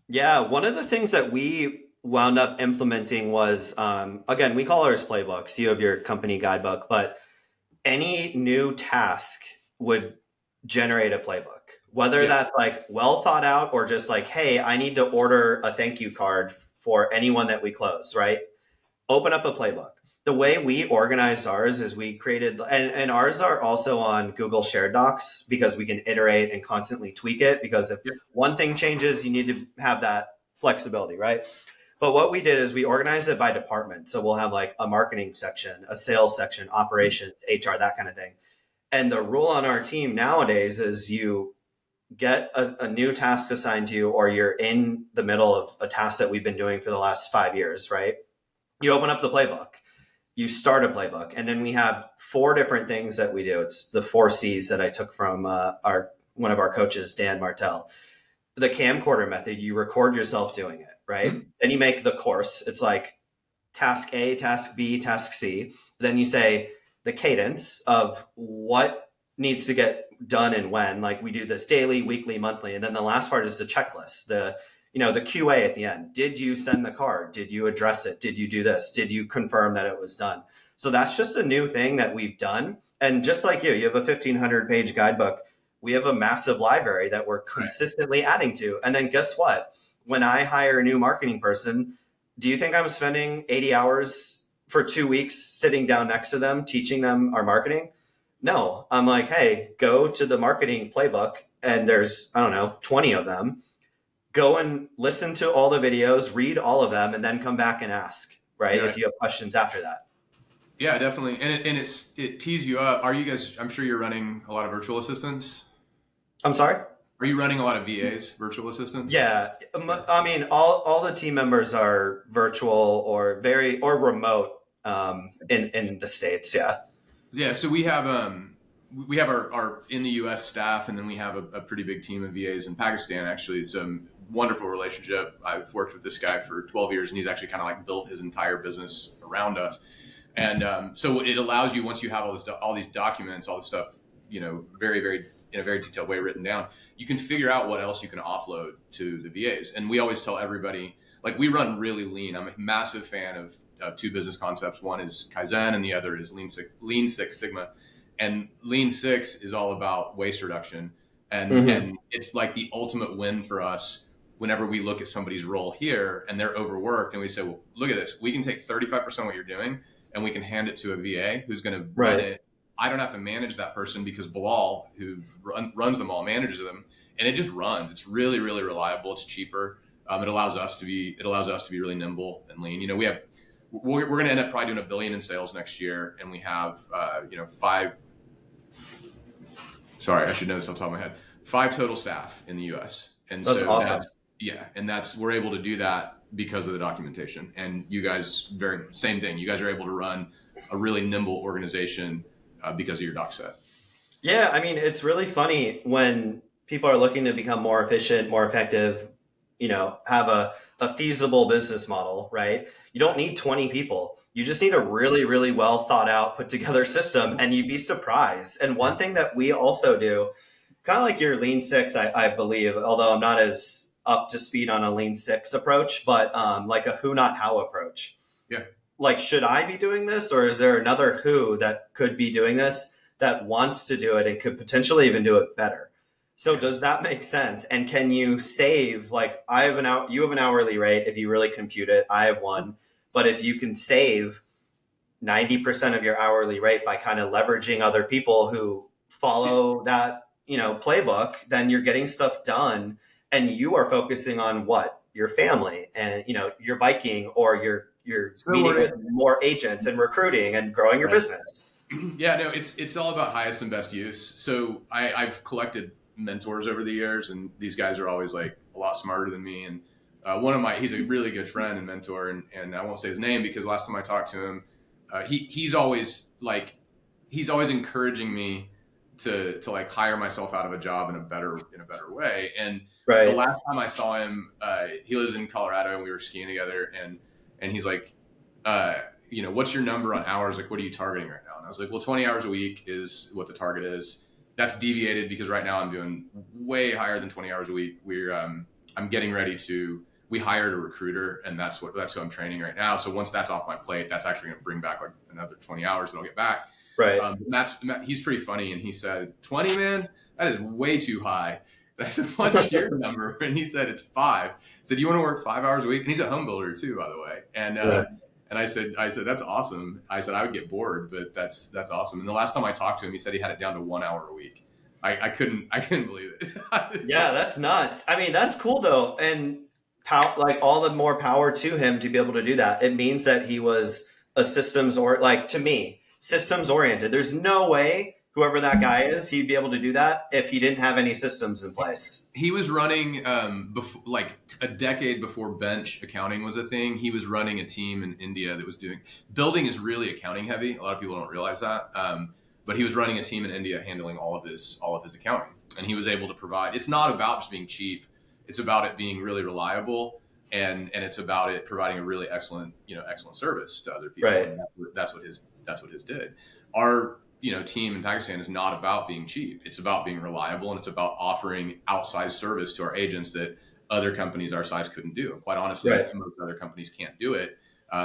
Speaker 1: Yeah. One of the things that we wound up implementing was, again, we call ours playbooks. You have your company guidebook, but any new task would generate a playbook, whether that's like well thought out or just like, hey, I need to order a thank you card for anyone that we close, right? Open up a playbook. The way we organized ours is we created, and ours are also on Google Shared Docs because we can iterate and constantly tweak it, because if one thing changes, you need to have that flexibility, right? But what we did is we organized it by department. So we'll have like a marketing section, a sales section, operations, HR, that kind of thing. And the rule on our team nowadays is you get a new task assigned to you, or you're in the middle of a task that we've been doing for the last 5 years, right? You open up the playbook, you start a playbook, and then we have 4 different things that we do. It's the 4 C's that I took from one of our coaches, Dan Martell. The camcorder method, you record yourself doing it, right? Mm-hmm. Then you make the course. It's like task A, task B, task C. Then you say the cadence of what needs to get done and when. Like we do this daily, weekly, monthly. And then the last part is the checklist, the QA at the end. Did you send the card? Did you address it? Did you do this? Did you confirm that it was done? So that's just a new thing that we've done. And just like you have a 1,500 page guidebook. We have a massive library that we're consistently adding to. And then guess what? When I hire a new marketing person, do you think I'm spending 80 hours for 2 weeks sitting down next to them, teaching them our marketing? No, I'm like, hey, go to the marketing playbook, and there's, 20 of them. Go and listen to all the videos, read all of them, and then come back and ask, right? If you have questions after that.
Speaker 2: Yeah, definitely. And it tees you up. Are you guys, I'm sure you're running a lot of virtual assistants.
Speaker 1: I'm sorry?
Speaker 2: Are you running a lot of VAs, virtual assistants?
Speaker 1: Yeah. All the team members are virtual or remote in the States. Yeah.
Speaker 2: Yeah. So we have we have our in the U.S. staff, and then we have a pretty big team of VAs in Pakistan. Actually, it's a wonderful relationship. I've worked with this guy for 12 years, and he's actually kind of like built his entire business around us. And so it allows you, once you have all these documents, all this stuff, very, very in a very detailed way written down, you can figure out what else you can offload to the VAs. And we always tell everybody, like, we run really lean. I'm a massive fan of two business concepts. One is Kaizen, and the other is Lean Six Sigma. And Lean Six is all about waste reduction, and it's like the ultimate win for us. Whenever we look at somebody's role here and they're overworked, and we say, well, look at this, we can take 35% of what you're doing and we can hand it to a VA who's going to run it. I don't have to manage that person because Bilal, who runs them all, manages them, and it just runs. It's really, really reliable. It's cheaper. It allows us to be really nimble and lean. We're going to end up probably doing $1 billion in sales next year, and we have I should know this off the top of my head, 5 total staff in the U.S. And
Speaker 1: that's awesome.
Speaker 2: We're able to do that because of the documentation. And you guys, same thing. You guys are able to run a really nimble organization because of your doc set.
Speaker 1: Yeah, I mean, it's really funny when people are looking to become more efficient, more effective, have a feasible business model, right? You don't need 20 people. You just need a really, really well thought out, put together system, and you'd be surprised. And one thing that we also do, kind of like your Lean Six, I believe, although I'm not as up to speed on a Lean Six approach, but like a who, not how approach.
Speaker 2: Yeah.
Speaker 1: Like, should I be doing this, or is there another who that could be doing this that wants to do it and could potentially even do it better? So does that make sense? And can you save, like, you have an hourly rate if you really compute it. I have one. But if you can save 90% of your hourly rate by kind of leveraging other people who follow that, playbook, then you're getting stuff done, and you are focusing on what? Your family and, your biking, or you're meeting with more agents and recruiting and growing your business.
Speaker 2: Yeah, no, it's all about highest and best use. So I've collected mentors over the years, and these guys are always like a lot smarter than me. And he's a really good friend and mentor, and I won't say his name because last time I talked to him, he's always encouraging me to like hire myself out of a job in a better way. And the last time I saw him, he lives in Colorado, and we were skiing together, and he's like, what's your number on hours? Like, what are you targeting right now? And I was like, well, 20 hours a week is what the target is. That's deviated because right now I'm doing way higher than 20 hours a week. I'm getting ready we hired a recruiter, and that's who I'm training right now. So once that's off my plate, that's actually going to bring back like another 20 hours that I'll get back.
Speaker 1: Right.
Speaker 2: He's pretty funny. And he said, 20, man, that is way too high. And I said, what's your number? And he said, it's 5. I said, you want to work 5 hours a week? And he's a home builder too, by the way. And, and I said, that's awesome. I said, I would get bored, but that's awesome. And the last time I talked to him, he said he had it down to 1 hour a week. I couldn't believe it.
Speaker 1: Yeah, that's nuts. I mean, that's cool though. And all the more power to him to be able to do that. It means that he was a systems oriented. There's no way whoever that guy is, he'd be able to do that if he didn't have any systems in place.
Speaker 2: He was running like a decade before bench accounting was a thing. He was running a team in India that was building is really accounting heavy. A lot of people don't realize that. But he was running a team in India handling all of his accounting, and he was able to provide. It's not about just being cheap. It's about it being really reliable, and it's about it providing a really excellent service to other people.
Speaker 1: Right.
Speaker 2: And that's what his did. Our team in Pakistan is not about being cheap. It's about being reliable, and it's about offering outsized service to our agents that other companies our size couldn't do. And quite honestly, most other companies can't do it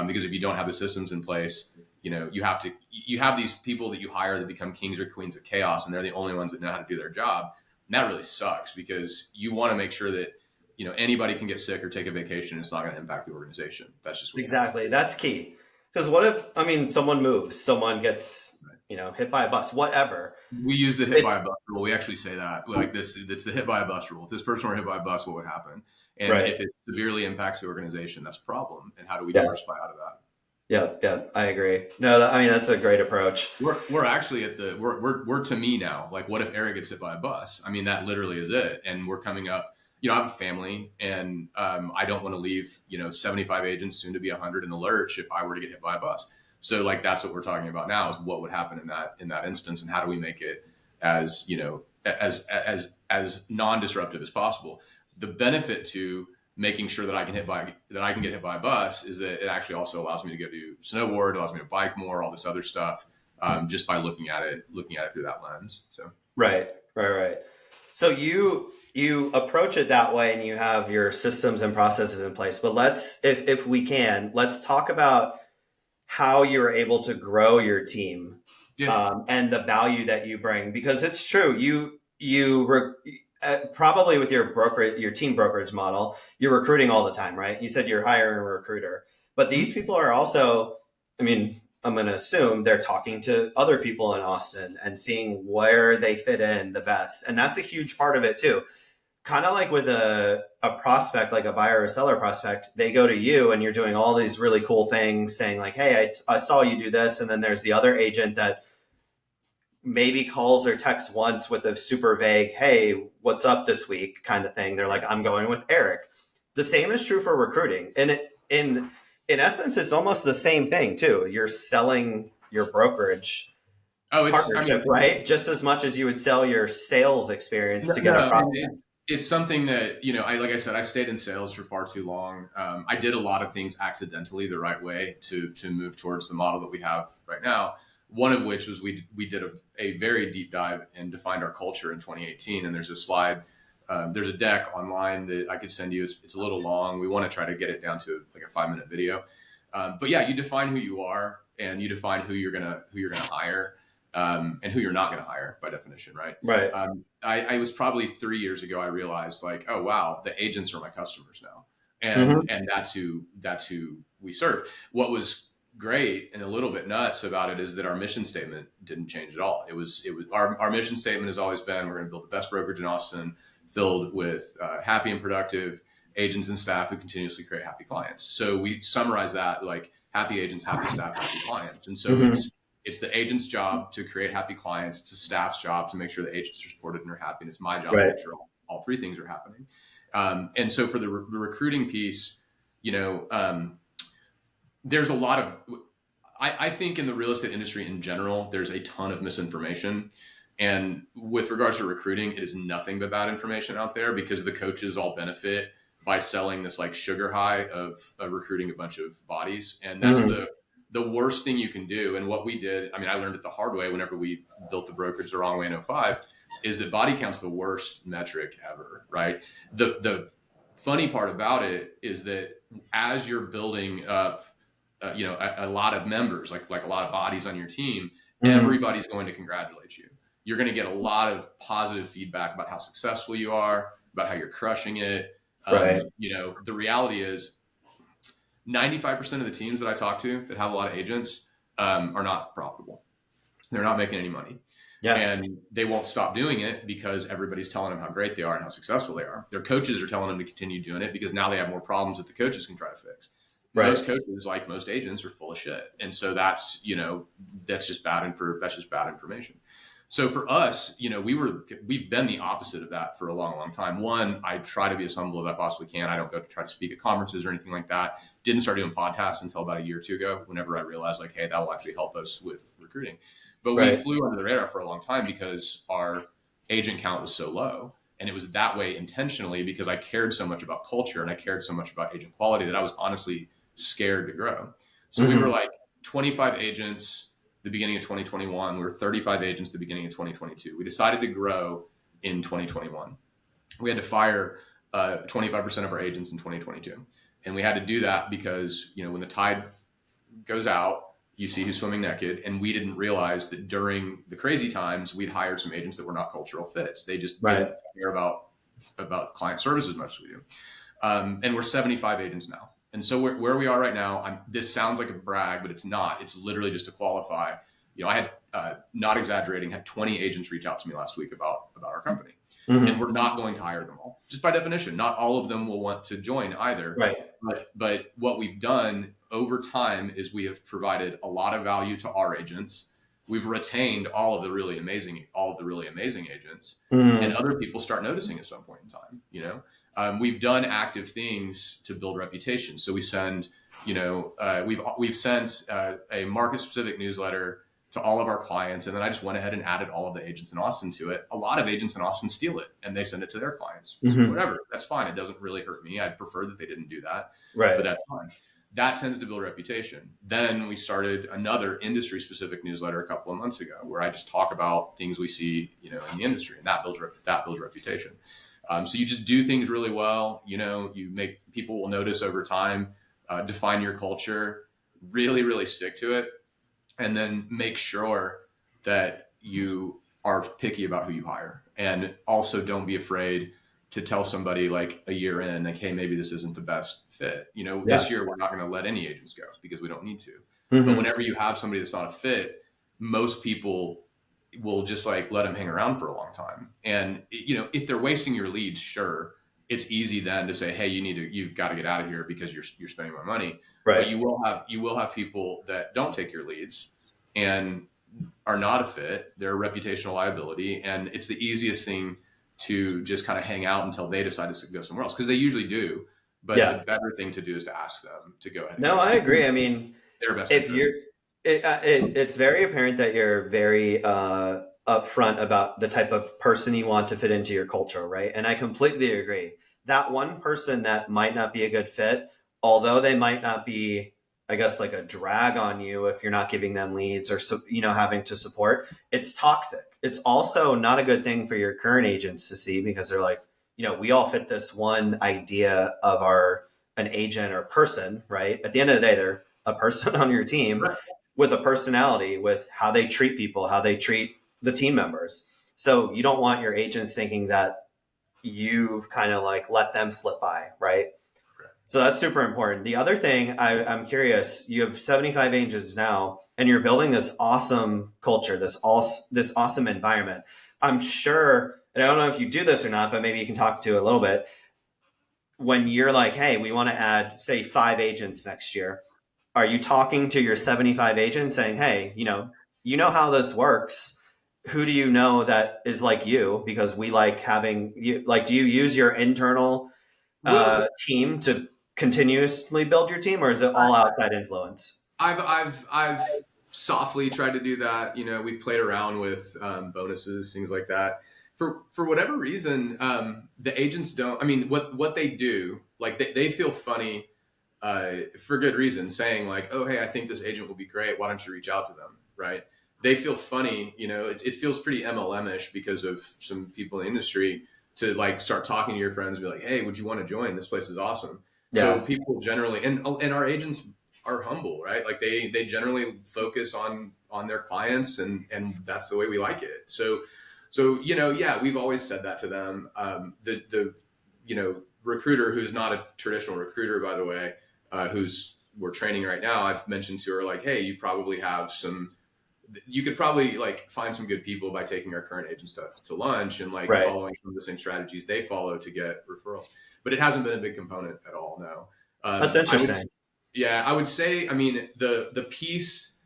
Speaker 2: because if you don't have the systems in place, you have these people that you hire that become kings or queens of chaos, and they're the only ones that know how to do their job. And that really sucks because you want to make sure that anybody can get sick or take a vacation. It's not going to impact the organization. That's just
Speaker 1: exactly. That's key. Because what if someone moves, someone gets hit by a bus, whatever.
Speaker 2: We use the hit by a bus rule. We actually say that like this. It's the hit by a bus rule. If this person were hit by a bus, what would happen? And if it severely impacts the organization, that's a problem. And how do we diversify out of that?
Speaker 1: Yeah, I agree. No, that's a great approach.
Speaker 2: We're actually we're to me now. Like, what if Eric gets hit by a bus? I mean, that literally is it. And we're coming up. I have a family, and I don't want to leave 75 agents, soon to be 100 in the lurch if I were to get hit by a bus. So like that's what we're talking about now is what would happen in that instance, and how do we make it as, as non-disruptive as possible. The benefit to making sure that I can get hit by a bus is that it actually also allows me to go do snowboard, allows me to bike more, all this other stuff, just by looking at it through that lens. So
Speaker 1: Right. So you approach it that way, and you have your systems and processes in place. But if we can, let's talk about how you're able to grow your team,
Speaker 2: yeah,
Speaker 1: and the value that you bring, because it's true. Probably with your team brokerage model, you're recruiting all the time, right? You said you're hiring a recruiter, but these people are also, I mean, I'm going to assume they're talking to other people in Austin and seeing where they fit in the best. And that's a huge part of it too. Kind of like with a prospect, like a buyer or seller prospect, they go to you and you're doing all these really cool things saying like, hey, I saw you do this. And then there's the other agent that maybe calls or texts once with a super vague, hey, what's up this week kind of thing. They're like, I'm going with Eric. The same is true for recruiting. And in essence, it's almost the same thing too. You're selling your brokerage partnership, right? Just as much as you would sell your sales experience to get a prospect.
Speaker 2: It's something that, like I said, I stayed in sales for far too long. I did a lot of things accidentally the right way to move towards the model that we have right now. One of which was we did a very deep dive and defined our culture in 2018. And there's a slide, there's a deck online that I could send you. It's a little long. We want to try to get it down to like a 5-minute video. But yeah, you define who you are, and you define who you're gonna hire, and who you're not gonna hire by definition, right?
Speaker 1: Right.
Speaker 2: I was probably 3 years ago. I realized like, oh wow, the agents are my customers now, and that's who we serve. What was great and a little bit nuts about it is that our mission statement didn't change at all. It was our mission statement has always been, we're going to build the best brokerage in Austin, filled with happy and productive agents and staff who continuously create happy clients. So we summarize that like happy agents, happy staff, happy clients. And so it's the agent's job to create happy clients. It's the staff's job to make sure the agents are supported and are happy. And it's my job to make sure all three things are happening. And so for the recruiting piece, there's a lot of, I think in the real estate industry in general, there's a ton of misinformation. And with regards to recruiting, it is nothing but bad information out there, because the coaches all benefit by selling this like sugar high of recruiting a bunch of bodies. And that's the worst thing you can do. And what we did, I learned it the hard way whenever we built the brokerage the wrong way in 2005, is that body count's the worst metric ever, right? The funny part about it is that as you're building up a lot of members, like a lot of bodies on your team, everybody's going to congratulate you. You're going to get a lot of positive feedback about how successful you are, about how you're crushing it.
Speaker 1: Right.
Speaker 2: The reality is 95% of the teams that I talk to that have a lot of agents are not profitable. They're not making any money. Yeah. And they won't stop doing it because everybody's telling them how great they are and how successful they are. Their coaches are telling them to continue doing it because now they have more problems that the coaches can try to fix. Right. Most coaches, like most agents, are full of shit. And so that's just bad information. So for us, we've been the opposite of that for a long, long time. One, I try to be as humble as I possibly can. I don't go to try to speak at conferences or anything like that. Didn't start doing podcasts until about a year or two ago, whenever I realized like, hey, that will actually help us with recruiting. But we flew under the radar for a long time because our agent count was so low. And it was that way intentionally because I cared so much about culture and I cared so much about agent quality that I was honestly scared to grow. So we were like 25 agents the beginning of 2021. We were 35 agents the beginning of 2022. We decided to grow in 2021. We had to fire 25% of our agents in 2022. And we had to do that because, when the tide goes out, you see who's swimming naked. And we didn't realize that during the crazy times, we'd hired some agents that were not cultural fits. They just didn't care about client service as much as we do. And we're 75 agents now. And so where we are right now, this sounds like a brag, but it's not. It's literally just to qualify. I had, not exaggerating, had 20 agents reach out to me last week about our company. And we're not going to hire them all. Just by definition, not all of them will want to join either. Right. But what we've done over time is we have provided a lot of value to our agents. We've retained all of the really amazing agents, and other people start noticing at some point in time. We've done active things to build reputation. So we send, we've sent a market specific newsletter to all of our clients. And then I just went ahead and added all of the agents in Austin to it. A lot of agents in Austin steal it and they send it to their clients.
Speaker 1: Mm-hmm.
Speaker 2: Whatever, that's fine. It doesn't really hurt me. I'd prefer that they didn't do that, but
Speaker 1: Right.
Speaker 2: that's fine. That tends to build reputation. Then we started another industry specific newsletter a couple of months ago where I just talk about things we see, in the industry, and that builds reputation. So you just do things really well. You make people will notice over time. Define your culture, really, really stick to it, and then make sure that you are picky about who you hire. And also don't be afraid to tell somebody like a year in, like, hey, maybe this isn't the best fit. This year we're not going to let any agents go because we don't need to.
Speaker 1: Mm-hmm.
Speaker 2: But whenever you have somebody that's not a fit, most people will just like let them hang around for a long time. And if they're wasting your leads, sure, it's easy then to say, hey, you've got to get out of here because you're spending my money.
Speaker 1: Right.
Speaker 2: But you will have people that don't take your leads and are not a fit. They're a reputational liability, and it's the easiest thing to just kind of hang out until they decide to go somewhere else, because they usually do. But the better thing to do is to ask them to go ahead.
Speaker 1: No, I agree. I mean,
Speaker 2: their best
Speaker 1: if
Speaker 2: interest.
Speaker 1: it's very apparent that you're very upfront about the type of person you want to fit into your culture, right? And I completely agree. That one person that might not be a good fit, although they might not be, I guess, like a drag on you if you're not giving them leads or having to support, it's toxic. It's also not a good thing for your current agents to see, because they're like, we all fit this one idea of an agent or person, right? At the end of the day, they're a person on your team,
Speaker 2: Right,
Speaker 1: with a personality, with how they treat people, how they treat the team members. So you don't want your agents thinking that you've kind of like let them slip by, right? So that's super important. The other thing, I'm curious, you have 75 agents now, and you're building this awesome culture, this awesome environment. I'm sure, and I don't know if you do this or not, but maybe you can talk to it a little bit. When you're like, hey, we want to add, say, 5 agents next year, are you talking to your 75 agents saying, hey, you know how this works? Who do you know that is like you? Because we like having you, like, do you use your internal team to continuously build your team, or is it all outside influence?
Speaker 2: I've softly tried to do that. We've played around with bonuses, things like that. For whatever reason, the agents don't. I mean, what they do, like they feel funny for good reason, saying like, oh, hey, I think this agent will be great. Why don't you reach out to them, right? They feel funny. It feels pretty MLM-ish because of some people in the industry to like start talking to your friends and be like, hey, would you want to join? This place is awesome. Yeah. So people generally, and our agents are humble, right? Like they generally focus on their clients, and that's the way we like it. So yeah, we've always said that to them. The recruiter, who's not a traditional recruiter, by the way, who's we're training right now, I've mentioned to her like, hey, you could probably like find some good people by taking our current agents to lunch and like following some of the same strategies they follow to get referrals. But it hasn't been a big component at all. No.
Speaker 1: That's interesting.
Speaker 2: I would say, I mean, the piece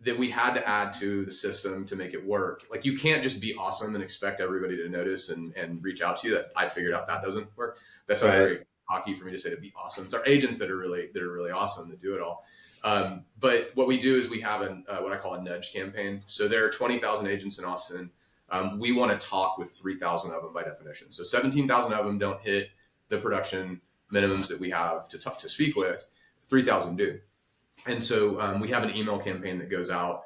Speaker 2: that we had to add to the system to make it work, like you can't just be awesome and expect everybody to notice and reach out to you. That I figured out that doesn't work. That's not very hockey for me to say to be awesome. It's our agents that are really awesome that do it all. But what we do is we have what I call a nudge campaign. So there are 20,000 agents in Austin. We want to talk with 3,000 of them by definition. So 17,000 of them don't hit the production minimums that we have to speak with. 3,000 do. And so we have an email campaign that goes out.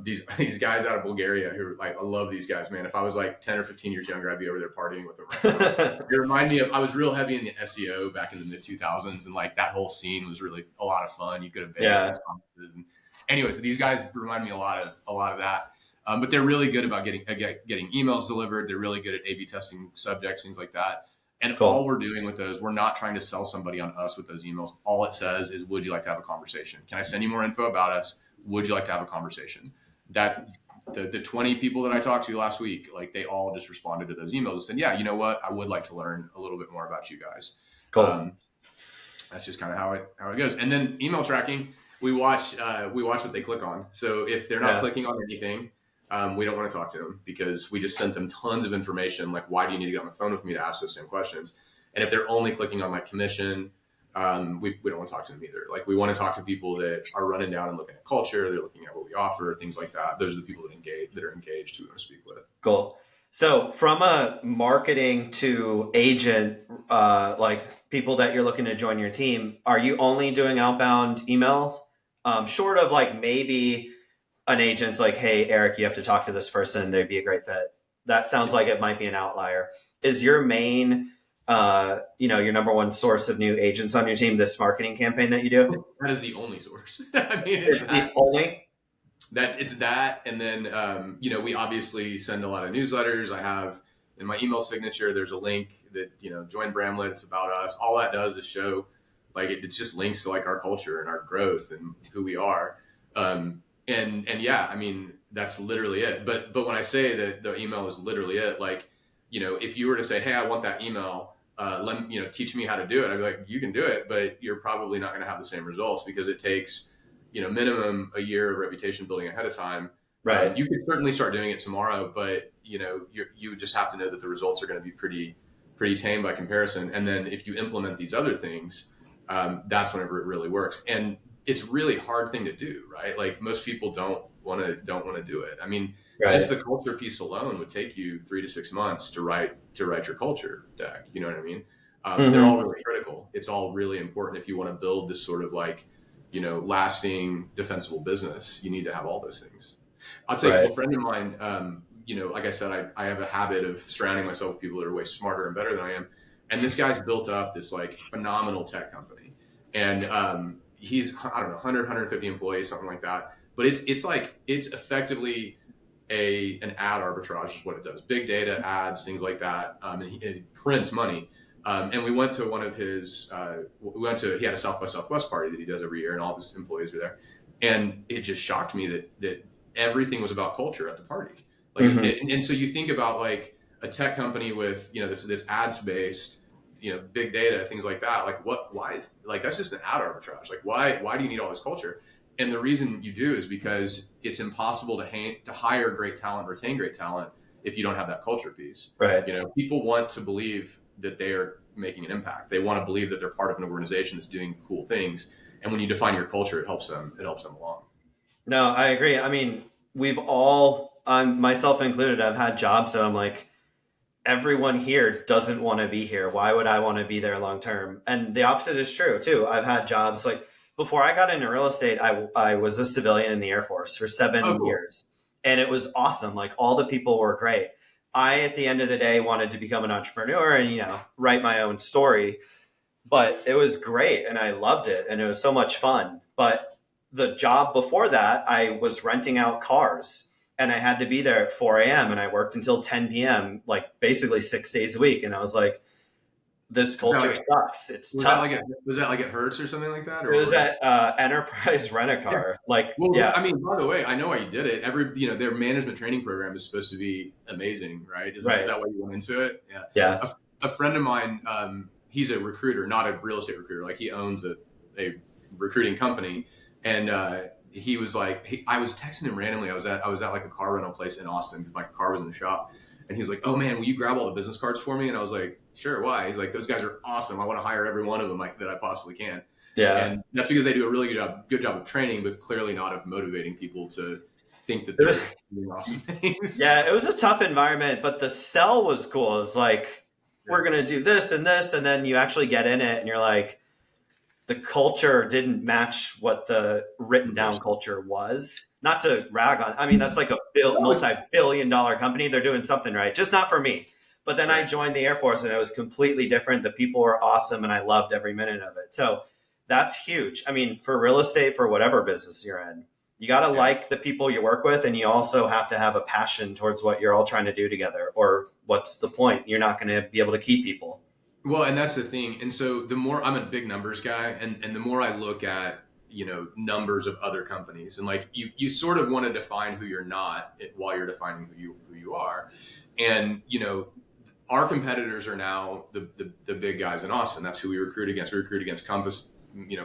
Speaker 2: These guys out of Bulgaria who, like, I love these guys, man. If I was like 10 or 15 years younger, I'd be over there partying with them right now. They remind me of, I was real heavy in the SEO back in the mid 2000s, and like that whole scene was really a lot of fun. You could have Vegas conferences, and anyways, these guys remind me a lot of that. But they're really good about getting emails delivered. They're really good at A/B testing subjects, things like that. And all we're doing with those, we're not trying to sell somebody on us with those emails. All it says is, would you like to have a conversation? Can I send you more info about us? Would you like to have a conversation? That the 20 people that I talked to last week, like they all just responded to those emails and said, yeah, you know what? I would like to learn a little bit more about you guys. Cool. That's just kind of how it goes. And then email tracking, we watch what they click on. So if they're not clicking on anything, we don't want to talk to them, because we just sent them tons of information. Like, why do you need to get on the phone with me to ask those same questions? And if they're only clicking on like commission, we don't want to talk to them either. Like we want to talk to people that are running down and looking at culture. They're looking at what we offer, things like that. Those are the people that are engaged who we want to speak with.
Speaker 1: Cool. So from a marketing to agent, like people that you're looking to join your team, are you only doing outbound emails? Short of like maybe an agent's like, hey, Eric, you have to talk to this person. They'd be a great fit. That sounds like it might be an outlier. Is your main, your number one source of new agents on your team this marketing campaign that you do?
Speaker 2: That is the only source. I mean,
Speaker 1: It's the only?
Speaker 2: it's that. And then, we obviously send a lot of newsletters. I have in my email signature, there's a link that, join Bramlett. It's about us. All that does is show like, it's just links to like our culture and our growth and who we are. And yeah, I mean, that's literally it. But when I say that the email is literally it, like, if you were to say, hey, I want that email, teach me how to do it. I'd be like, you can do it, but you're probably not going to have the same results because it takes, minimum a year of reputation building ahead of time.
Speaker 1: Right.
Speaker 2: You can certainly start doing it tomorrow, but you just have to know that the results are going to be pretty tame by comparison. And then if you implement these other things, that's whenever it really works. And it's really hard thing to do, right? Like most people don't want to do it. I mean, just the culture piece alone would take you 3 to 6 months to write your culture deck. You know what I mean? They're all really critical. It's all really important if you want to build this sort of like, lasting, defensible business. You need to have all those things. I'll tell you, a friend of mine, like I said, I have a habit of surrounding myself with people that are way smarter and better than I am. And this guy's built up this like phenomenal tech company. And he's, I don't know, 100, 150 employees, something like that. But it's effectively an ad arbitrage is what it does. Big data, ads, things like that. And he prints money. And we went to one of his, he had a South by Southwest party that he does every year and all of his employees were there. And it just shocked me that everything was about culture at the party. Like, and so you think about like a tech company with, this ads based, big data, things like that. Like why is like, that's just an ad arbitrage. Like why do you need all this culture? And the reason you do is because it's impossible to hire great talent, retain great talent if you don't have that culture piece.
Speaker 1: Right.
Speaker 2: People want to believe that they are making an impact. They want to believe that they're part of an organization that's doing cool things. And when you define your culture, it helps them along.
Speaker 1: No, I agree. I mean, we've all, myself included, I've had jobs that I'm like, everyone here doesn't want to be here. Why would I want to be there long term? And the opposite is true too. I've had jobs like before I got into real estate, I was a civilian in the Air Force for 7 years. And it was awesome. Like all the people were great. I, at the end of the day, wanted to become an entrepreneur and, write my own story. But it was great and I loved it and it was so much fun. But the job before that, I was renting out cars and I had to be there at 4 a.m. and I worked until 10 p.m., like basically 6 days a week. And I was like, this culture sucks. It's tough.
Speaker 2: Was that like at Hertz or something like that? Or
Speaker 1: it was at Enterprise Rent-A-Car.
Speaker 2: Yeah. I mean, by the way, I know why you did it. Their management training program is supposed to be amazing, right? Is that why you went into it?
Speaker 1: Yeah.
Speaker 2: A friend of mine, he's a recruiter, not a real estate recruiter. Like he owns a recruiting company. And he was like, I was texting him randomly. I was at like a car rental place in Austin because my car was in the shop. And he was like, oh man, will you grab all the business cards for me? And I was like, sure, why? He's like, those guys are awesome. I want to hire every one of them that I possibly can.
Speaker 1: Yeah.
Speaker 2: And that's because they do a really good job of training, but clearly not of motivating people to think that they're doing awesome things.
Speaker 1: Yeah, it was a tough environment, but the sell was cool. It was like, we're going to do this and this. And then you actually get in it and you're like, the culture didn't match what the written down culture was. Not to rag on, I mean, that's like a multi-billion-dollar company. They're doing something right, just not for me. But then I joined the Air Force and it was completely different. The people were awesome and I loved every minute of it. So that's huge. I mean, for real estate, for whatever business you're in, you got to like the people you work with. And you also have to have a passion towards what you're all trying to do together, or what's the point? You're not going to be able to keep people.
Speaker 2: Well, and that's the thing. And so the more I'm a big numbers guy and the more I look at, numbers of other companies and like you sort of want to define who you're not while you're defining who you are. And, our competitors are now the big guys in Austin. That's who we recruit against. We recruit against Compass,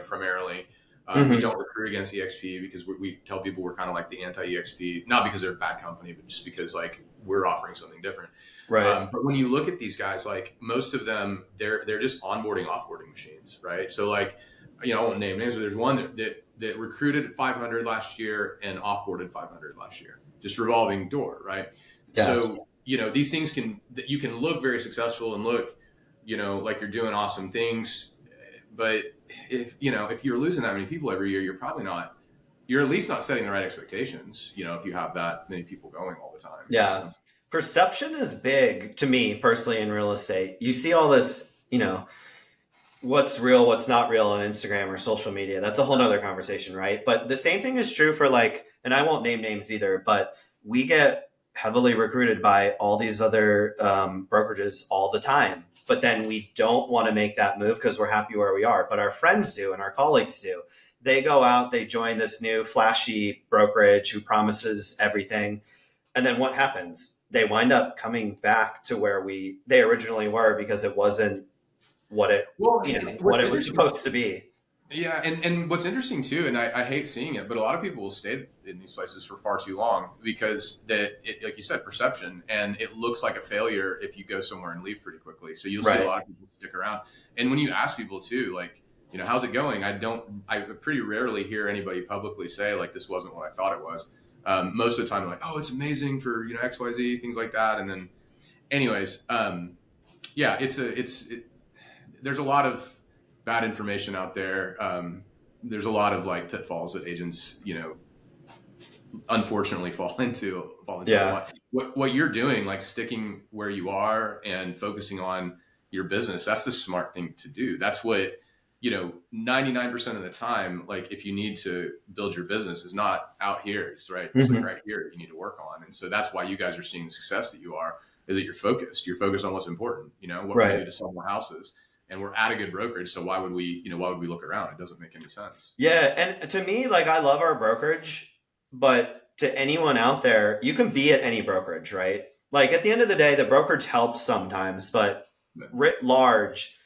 Speaker 2: primarily. We don't recruit against EXP because we tell people we're kind of like the anti-EXP, not because they're a bad company, but just because like we're offering something different.
Speaker 1: Right.
Speaker 2: But when you look at these guys, like most of them, they're just onboarding, offboarding machines, right? So like, I won't name names, but there's one that recruited at 500 last year and offboarded 500 last year, just revolving door, right?
Speaker 1: Yeah.
Speaker 2: So, these things you can look very successful and look, like you're doing awesome things, but if you're losing that many people every year, you're at least not setting the right expectations, if you have that many people going all the time.
Speaker 1: Yeah.
Speaker 2: So.
Speaker 1: Perception is big to me personally in real estate. You see all this, what's real, what's not real on Instagram or social media. That's a whole nother conversation, right? But the same thing is true for like, and I won't name names either, but we get heavily recruited by all these other brokerages all the time. But then we don't want to make that move because we're happy where we are. But our friends do and our colleagues do. They go out, they join this new flashy brokerage who promises everything. And then what happens? They wind up coming back to where they originally were because it wasn't what it
Speaker 2: Well,
Speaker 1: what it was supposed to be.
Speaker 2: Yeah, and what's interesting too, and I hate seeing it, but a lot of people will stay in these places for far too long because like you said, perception, and it looks like a failure if you go somewhere and leave pretty quickly. So you'll see a lot of people stick around. And when you ask people too, like, how's it going? I pretty rarely hear anybody publicly say like, this wasn't what I thought it was. Most of the time, they're like, oh, it's amazing for, XYZ, things like that. And then anyways, yeah, there's a lot of bad information out there. There's a lot of like pitfalls that agents, unfortunately fall into.
Speaker 1: Yeah.
Speaker 2: What you're doing, like sticking where you are and focusing on your business, that's the smart thing to do. That's what, 99% of the time, like if you need to build your business is not out here. It's right. It's like right here that you need to work on. And so that's why you guys are seeing the success that you are, is that you're focused. You're focused on what's important, what we do to sell more houses. And we're at a good brokerage, so why would we look around? It doesn't make any sense.
Speaker 1: Yeah, and to me, like I love our brokerage, but to anyone out there, you can be at any brokerage, right? Like at the end of the day, the brokerage helps sometimes, but writ large,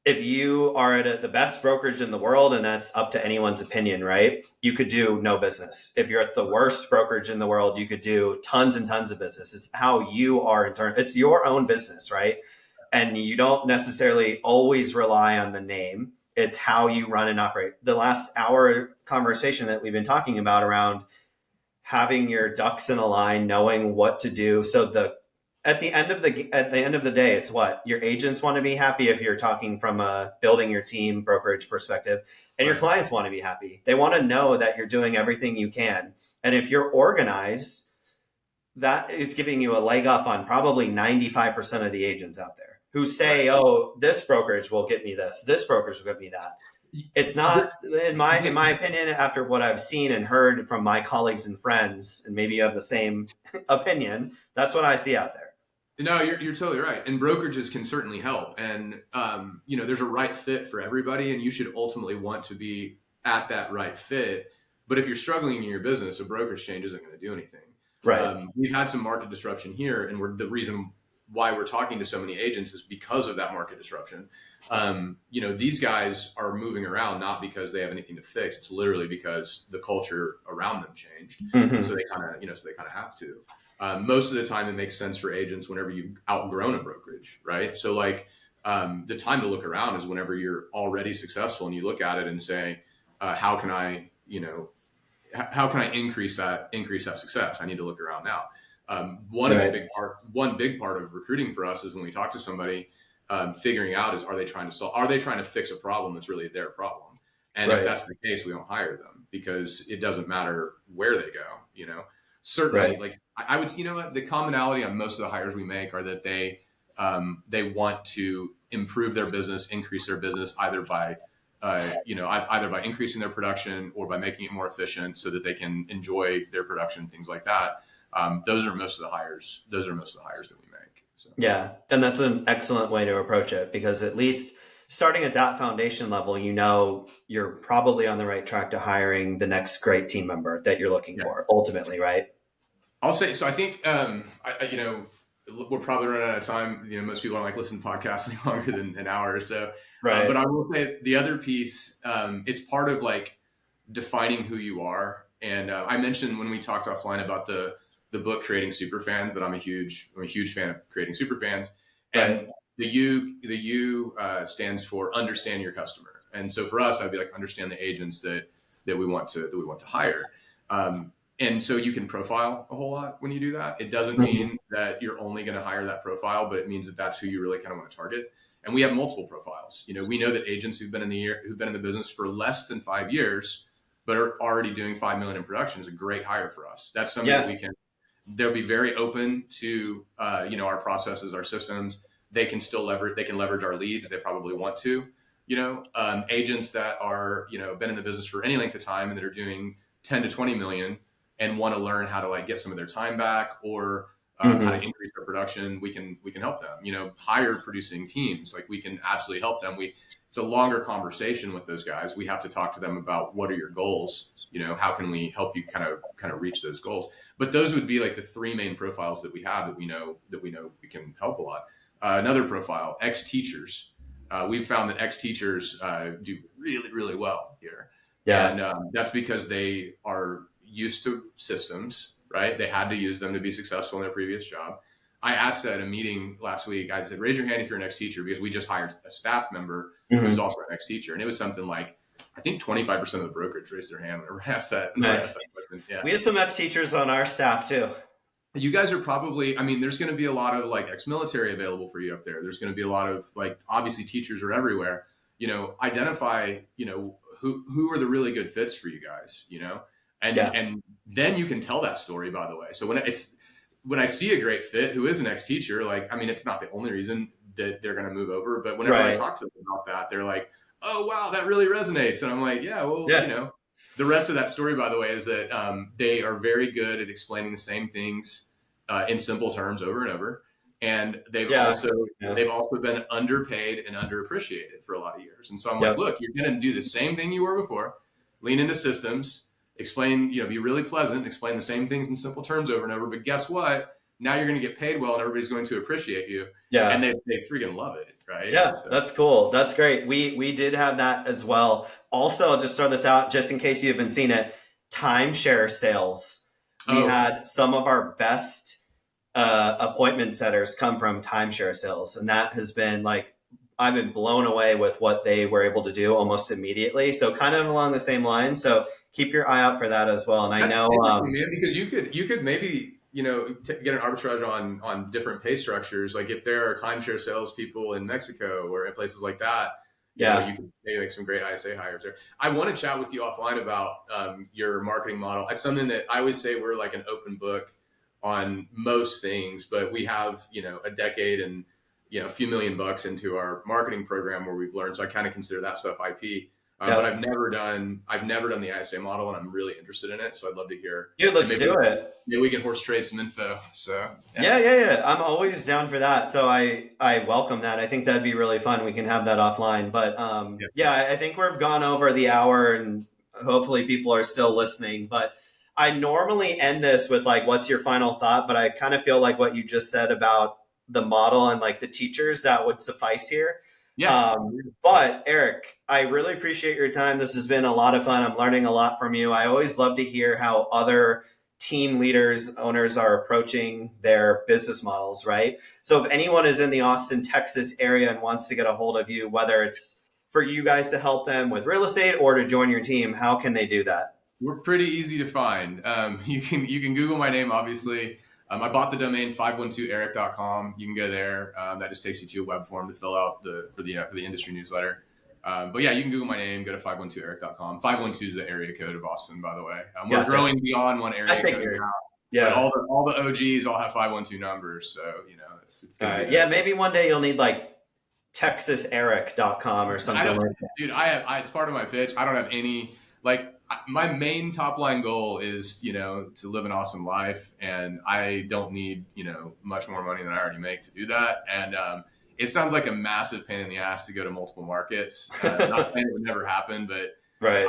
Speaker 1: if you are at the best brokerage in the world, and that's up to anyone's opinion, right? You could do no business. If you're at the worst brokerage in the world, you could do tons and tons of business. It's how you are in turn. It's your own business, right? And you don't necessarily always rely on the name. It's how you run and operate. The last hour conversation that we've been talking about around having your ducks in a line, knowing what to do. So at the end of the day, it's what your agents want to be happy if you're talking from a building your team brokerage perspective, and your clients want to be happy. They want to know that you're doing everything you can. And if you're organized, that is giving you a leg up on probably 95% of the agents out there who say, oh, this brokerage will get me this brokerage will get me that. It's not, in my opinion, after what I've seen and heard from my colleagues and friends, and maybe you have the same opinion, that's what I see out there.
Speaker 2: No, you're totally right. And brokerages can certainly help. And, there's a right fit for everybody, and you should ultimately want to be at that right fit. But if you're struggling in your business, a brokerage change isn't going to do anything.
Speaker 1: Right.
Speaker 2: We've had some market disruption here, and the reason why we're talking to so many agents is because of that market disruption. These guys are moving around not because they have anything to fix. It's literally because the culture around them changed. So they kind of have to. Most of the time, it makes sense for agents whenever you've outgrown a brokerage, right? So like the time to look around is whenever you're already successful and you look at it and say, how can I increase that success? I need to look around now. One big part of recruiting for us is when we talk to somebody, figuring out are they trying to fix a problem that's really their problem? And if that's the case, we don't hire them because it doesn't matter where they go, certainly like I would, the commonality on most of the hires we make are that they want to improve their business, increase their business either by increasing their production or by making it more efficient so that they can enjoy their production, things like that. Those are most of the hires that we make. So.
Speaker 1: Yeah. And that's an excellent way to approach it because at least starting at that foundation level, you're probably on the right track to hiring the next great team member that you're looking for ultimately, right?
Speaker 2: I'll say, so I think, we're probably running out of time. Most people don't like listen to podcasts any longer than an hour or so.
Speaker 1: Right.
Speaker 2: But I will say the other piece, it's part of like defining who you are. And I mentioned when we talked offline about the the book Creating Superfans that I'm a huge fan of creating superfans. And
Speaker 1: Right.
Speaker 2: the U stands for understand your customer. And so for us, I'd be like, understand the agents that we want to hire. And so you can profile a whole lot when you do that. It doesn't
Speaker 1: Mhm.
Speaker 2: mean that you're only going to hire that profile, but it means that that's who you really kind of want to target. And we have multiple profiles. We know that agents who've been in the business for less than 5 years, but are already doing 5 million in production is a great hire for us. That's somebody that
Speaker 1: Yeah.
Speaker 2: they'll be very open to, our processes, our systems. They can leverage our leads. They probably want to, agents that are, been in the business for any length of time and that are doing 10 to 20 million and want to learn how to like get some of their time back or how to
Speaker 1: Hmm.
Speaker 2: increase their production. We can help them, hire producing teams. Like we can absolutely help them. It's a longer conversation with those guys. We have to talk to them about what are your goals? How can we help you kind of reach those goals? But those would be like the three main profiles that we have that we know we can help a lot. Another profile, ex-teachers. We've found that ex-teachers do really, really well here.
Speaker 1: Yeah.
Speaker 2: And that's because they are used to systems, right? They had to use them to be successful in their previous job. I asked at a meeting last week, I said, raise your hand if you're an ex-teacher, because we just hired a staff member who's
Speaker 1: Hmm.
Speaker 2: also an ex-teacher. And it was something like, I think 25% of the brokerage raised their hand whenever I asked that.
Speaker 1: Nice.
Speaker 2: Question. Yeah.
Speaker 1: We had some ex teachers on our staff too.
Speaker 2: You guys are probably, I mean, there's going to be a lot of like ex-military available for you up there. There's going to be a lot of like, obviously teachers are everywhere, identify, who are the really good fits for you guys,
Speaker 1: Yeah.
Speaker 2: and then you can tell that story, by the way. So when I see a great fit who is an ex-teacher, like, I mean, it's not the only reason that they're going to move over, but whenever I
Speaker 1: Right.
Speaker 2: talk to them about that, they're like, oh, wow, that really resonates. And I'm like, yeah, well,
Speaker 1: Yeah.
Speaker 2: the rest of that story, by the way, is that they are very good at explaining the same things in simple terms over and over, and they've
Speaker 1: Yeah.
Speaker 2: also
Speaker 1: Yeah.
Speaker 2: been underpaid and underappreciated for a lot of years. And so I'm like,
Speaker 1: Yep.
Speaker 2: look, you're going to do the same thing you were before, lean into systems, explain, be really pleasant, explain the same things in simple terms over and over. But guess what? Now you're going to get paid well, and everybody's going to appreciate you, and
Speaker 1: Yeah.
Speaker 2: they freaking love it, right?
Speaker 1: Yeah,
Speaker 2: So.
Speaker 1: that's cool. That's great. We did have that as well. Also, I'll just throw this out just in case you haven't seen it. Timeshare sales. We
Speaker 2: Oh,
Speaker 1: had some of our best appointment setters come from timeshare sales, and that has been like I've been blown away with what they were able to do almost immediately. So kind of along the same line. So keep your eye out for that as well. And I
Speaker 2: that's
Speaker 1: know,
Speaker 2: interesting, man, because you could maybe get an arbitrage on different pay structures. Like if there are timeshare salespeople in Mexico or in places like that,
Speaker 1: yeah,
Speaker 2: you could maybe make some great ISA hires there. I want to chat with you offline about your marketing model. It's something that I always say we're like an open book on most things, but we have a decade and a few $1 million into our marketing program where we've learned. So I kind of consider that stuff IP. But
Speaker 1: yeah,
Speaker 2: I've never done the ISA model, and I'm really interested in it. So I'd love to hear,
Speaker 1: dude,
Speaker 2: and
Speaker 1: let's do it.
Speaker 2: maybe we can horse trade some info. So
Speaker 1: Yeah, yeah, yeah. I'm always down for that. So I welcome that. I think that'd be really fun. We can have that offline. But
Speaker 2: yeah,
Speaker 1: yeah, I think we've gone over the hour and hopefully people are still listening. But I normally end this with like, what's your final thought? But I kind of feel like what you just said about the model and like the teachers, that would suffice here.
Speaker 2: yeah.
Speaker 1: But Eric, I really appreciate your time. This has been a lot of fun. I'm learning a lot from you. I always love to hear how other team leaders, owners are approaching their business models, right? So if anyone is in the Austin, Texas area and wants to get a hold of you, whether it's for you guys to help them with real estate or to join your team, how can they do that?
Speaker 2: We're pretty easy to find. You can Google my name, obviously. I bought the domain 512eric.com. You can go there. That just takes you to a web form to fill out for the industry newsletter. But yeah, you can Google my name, go to 512eric.com. 512 is the area code of Austin, by the way. We're
Speaker 1: Gotcha.
Speaker 2: growing beyond one
Speaker 1: I
Speaker 2: area code
Speaker 1: figured.
Speaker 2: now. But
Speaker 1: Yeah.
Speaker 2: all the OGs all have 512 numbers. So, it's
Speaker 1: All
Speaker 2: going to be
Speaker 1: right.
Speaker 2: there.
Speaker 1: Yeah, maybe one day you'll need like texaseric.com or
Speaker 2: I
Speaker 1: something
Speaker 2: don't,
Speaker 1: like that.
Speaker 2: dude, it's part of my pitch. I don't have any, like, my main top line goal is, to live an awesome life. And I don't need, much more money than I already make to do that. And, it sounds like a massive pain in the ass to go to multiple markets. Not saying it would never happen, but
Speaker 1: Right.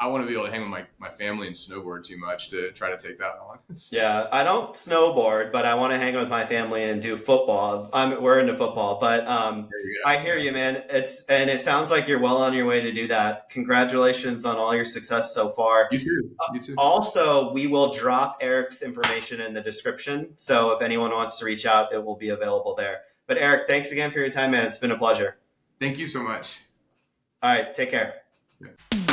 Speaker 2: I want to be able to hang with my family and snowboard too much to try to take that on.
Speaker 1: Yeah, I don't snowboard, but I want to hang with my family and do football. We're into football, but
Speaker 2: There you
Speaker 1: I
Speaker 2: go.
Speaker 1: hear
Speaker 2: Yeah.
Speaker 1: you, man. It sounds like you're well on your way to do that. Congratulations on all your success so far.
Speaker 2: You too. You too.
Speaker 1: Also, we will drop Eric's information in the description, so if anyone wants to reach out, it will be available there. But Eric, thanks again for your time, man. It's been a pleasure.
Speaker 2: Thank you so much.
Speaker 1: All right, take care.
Speaker 2: Yeah.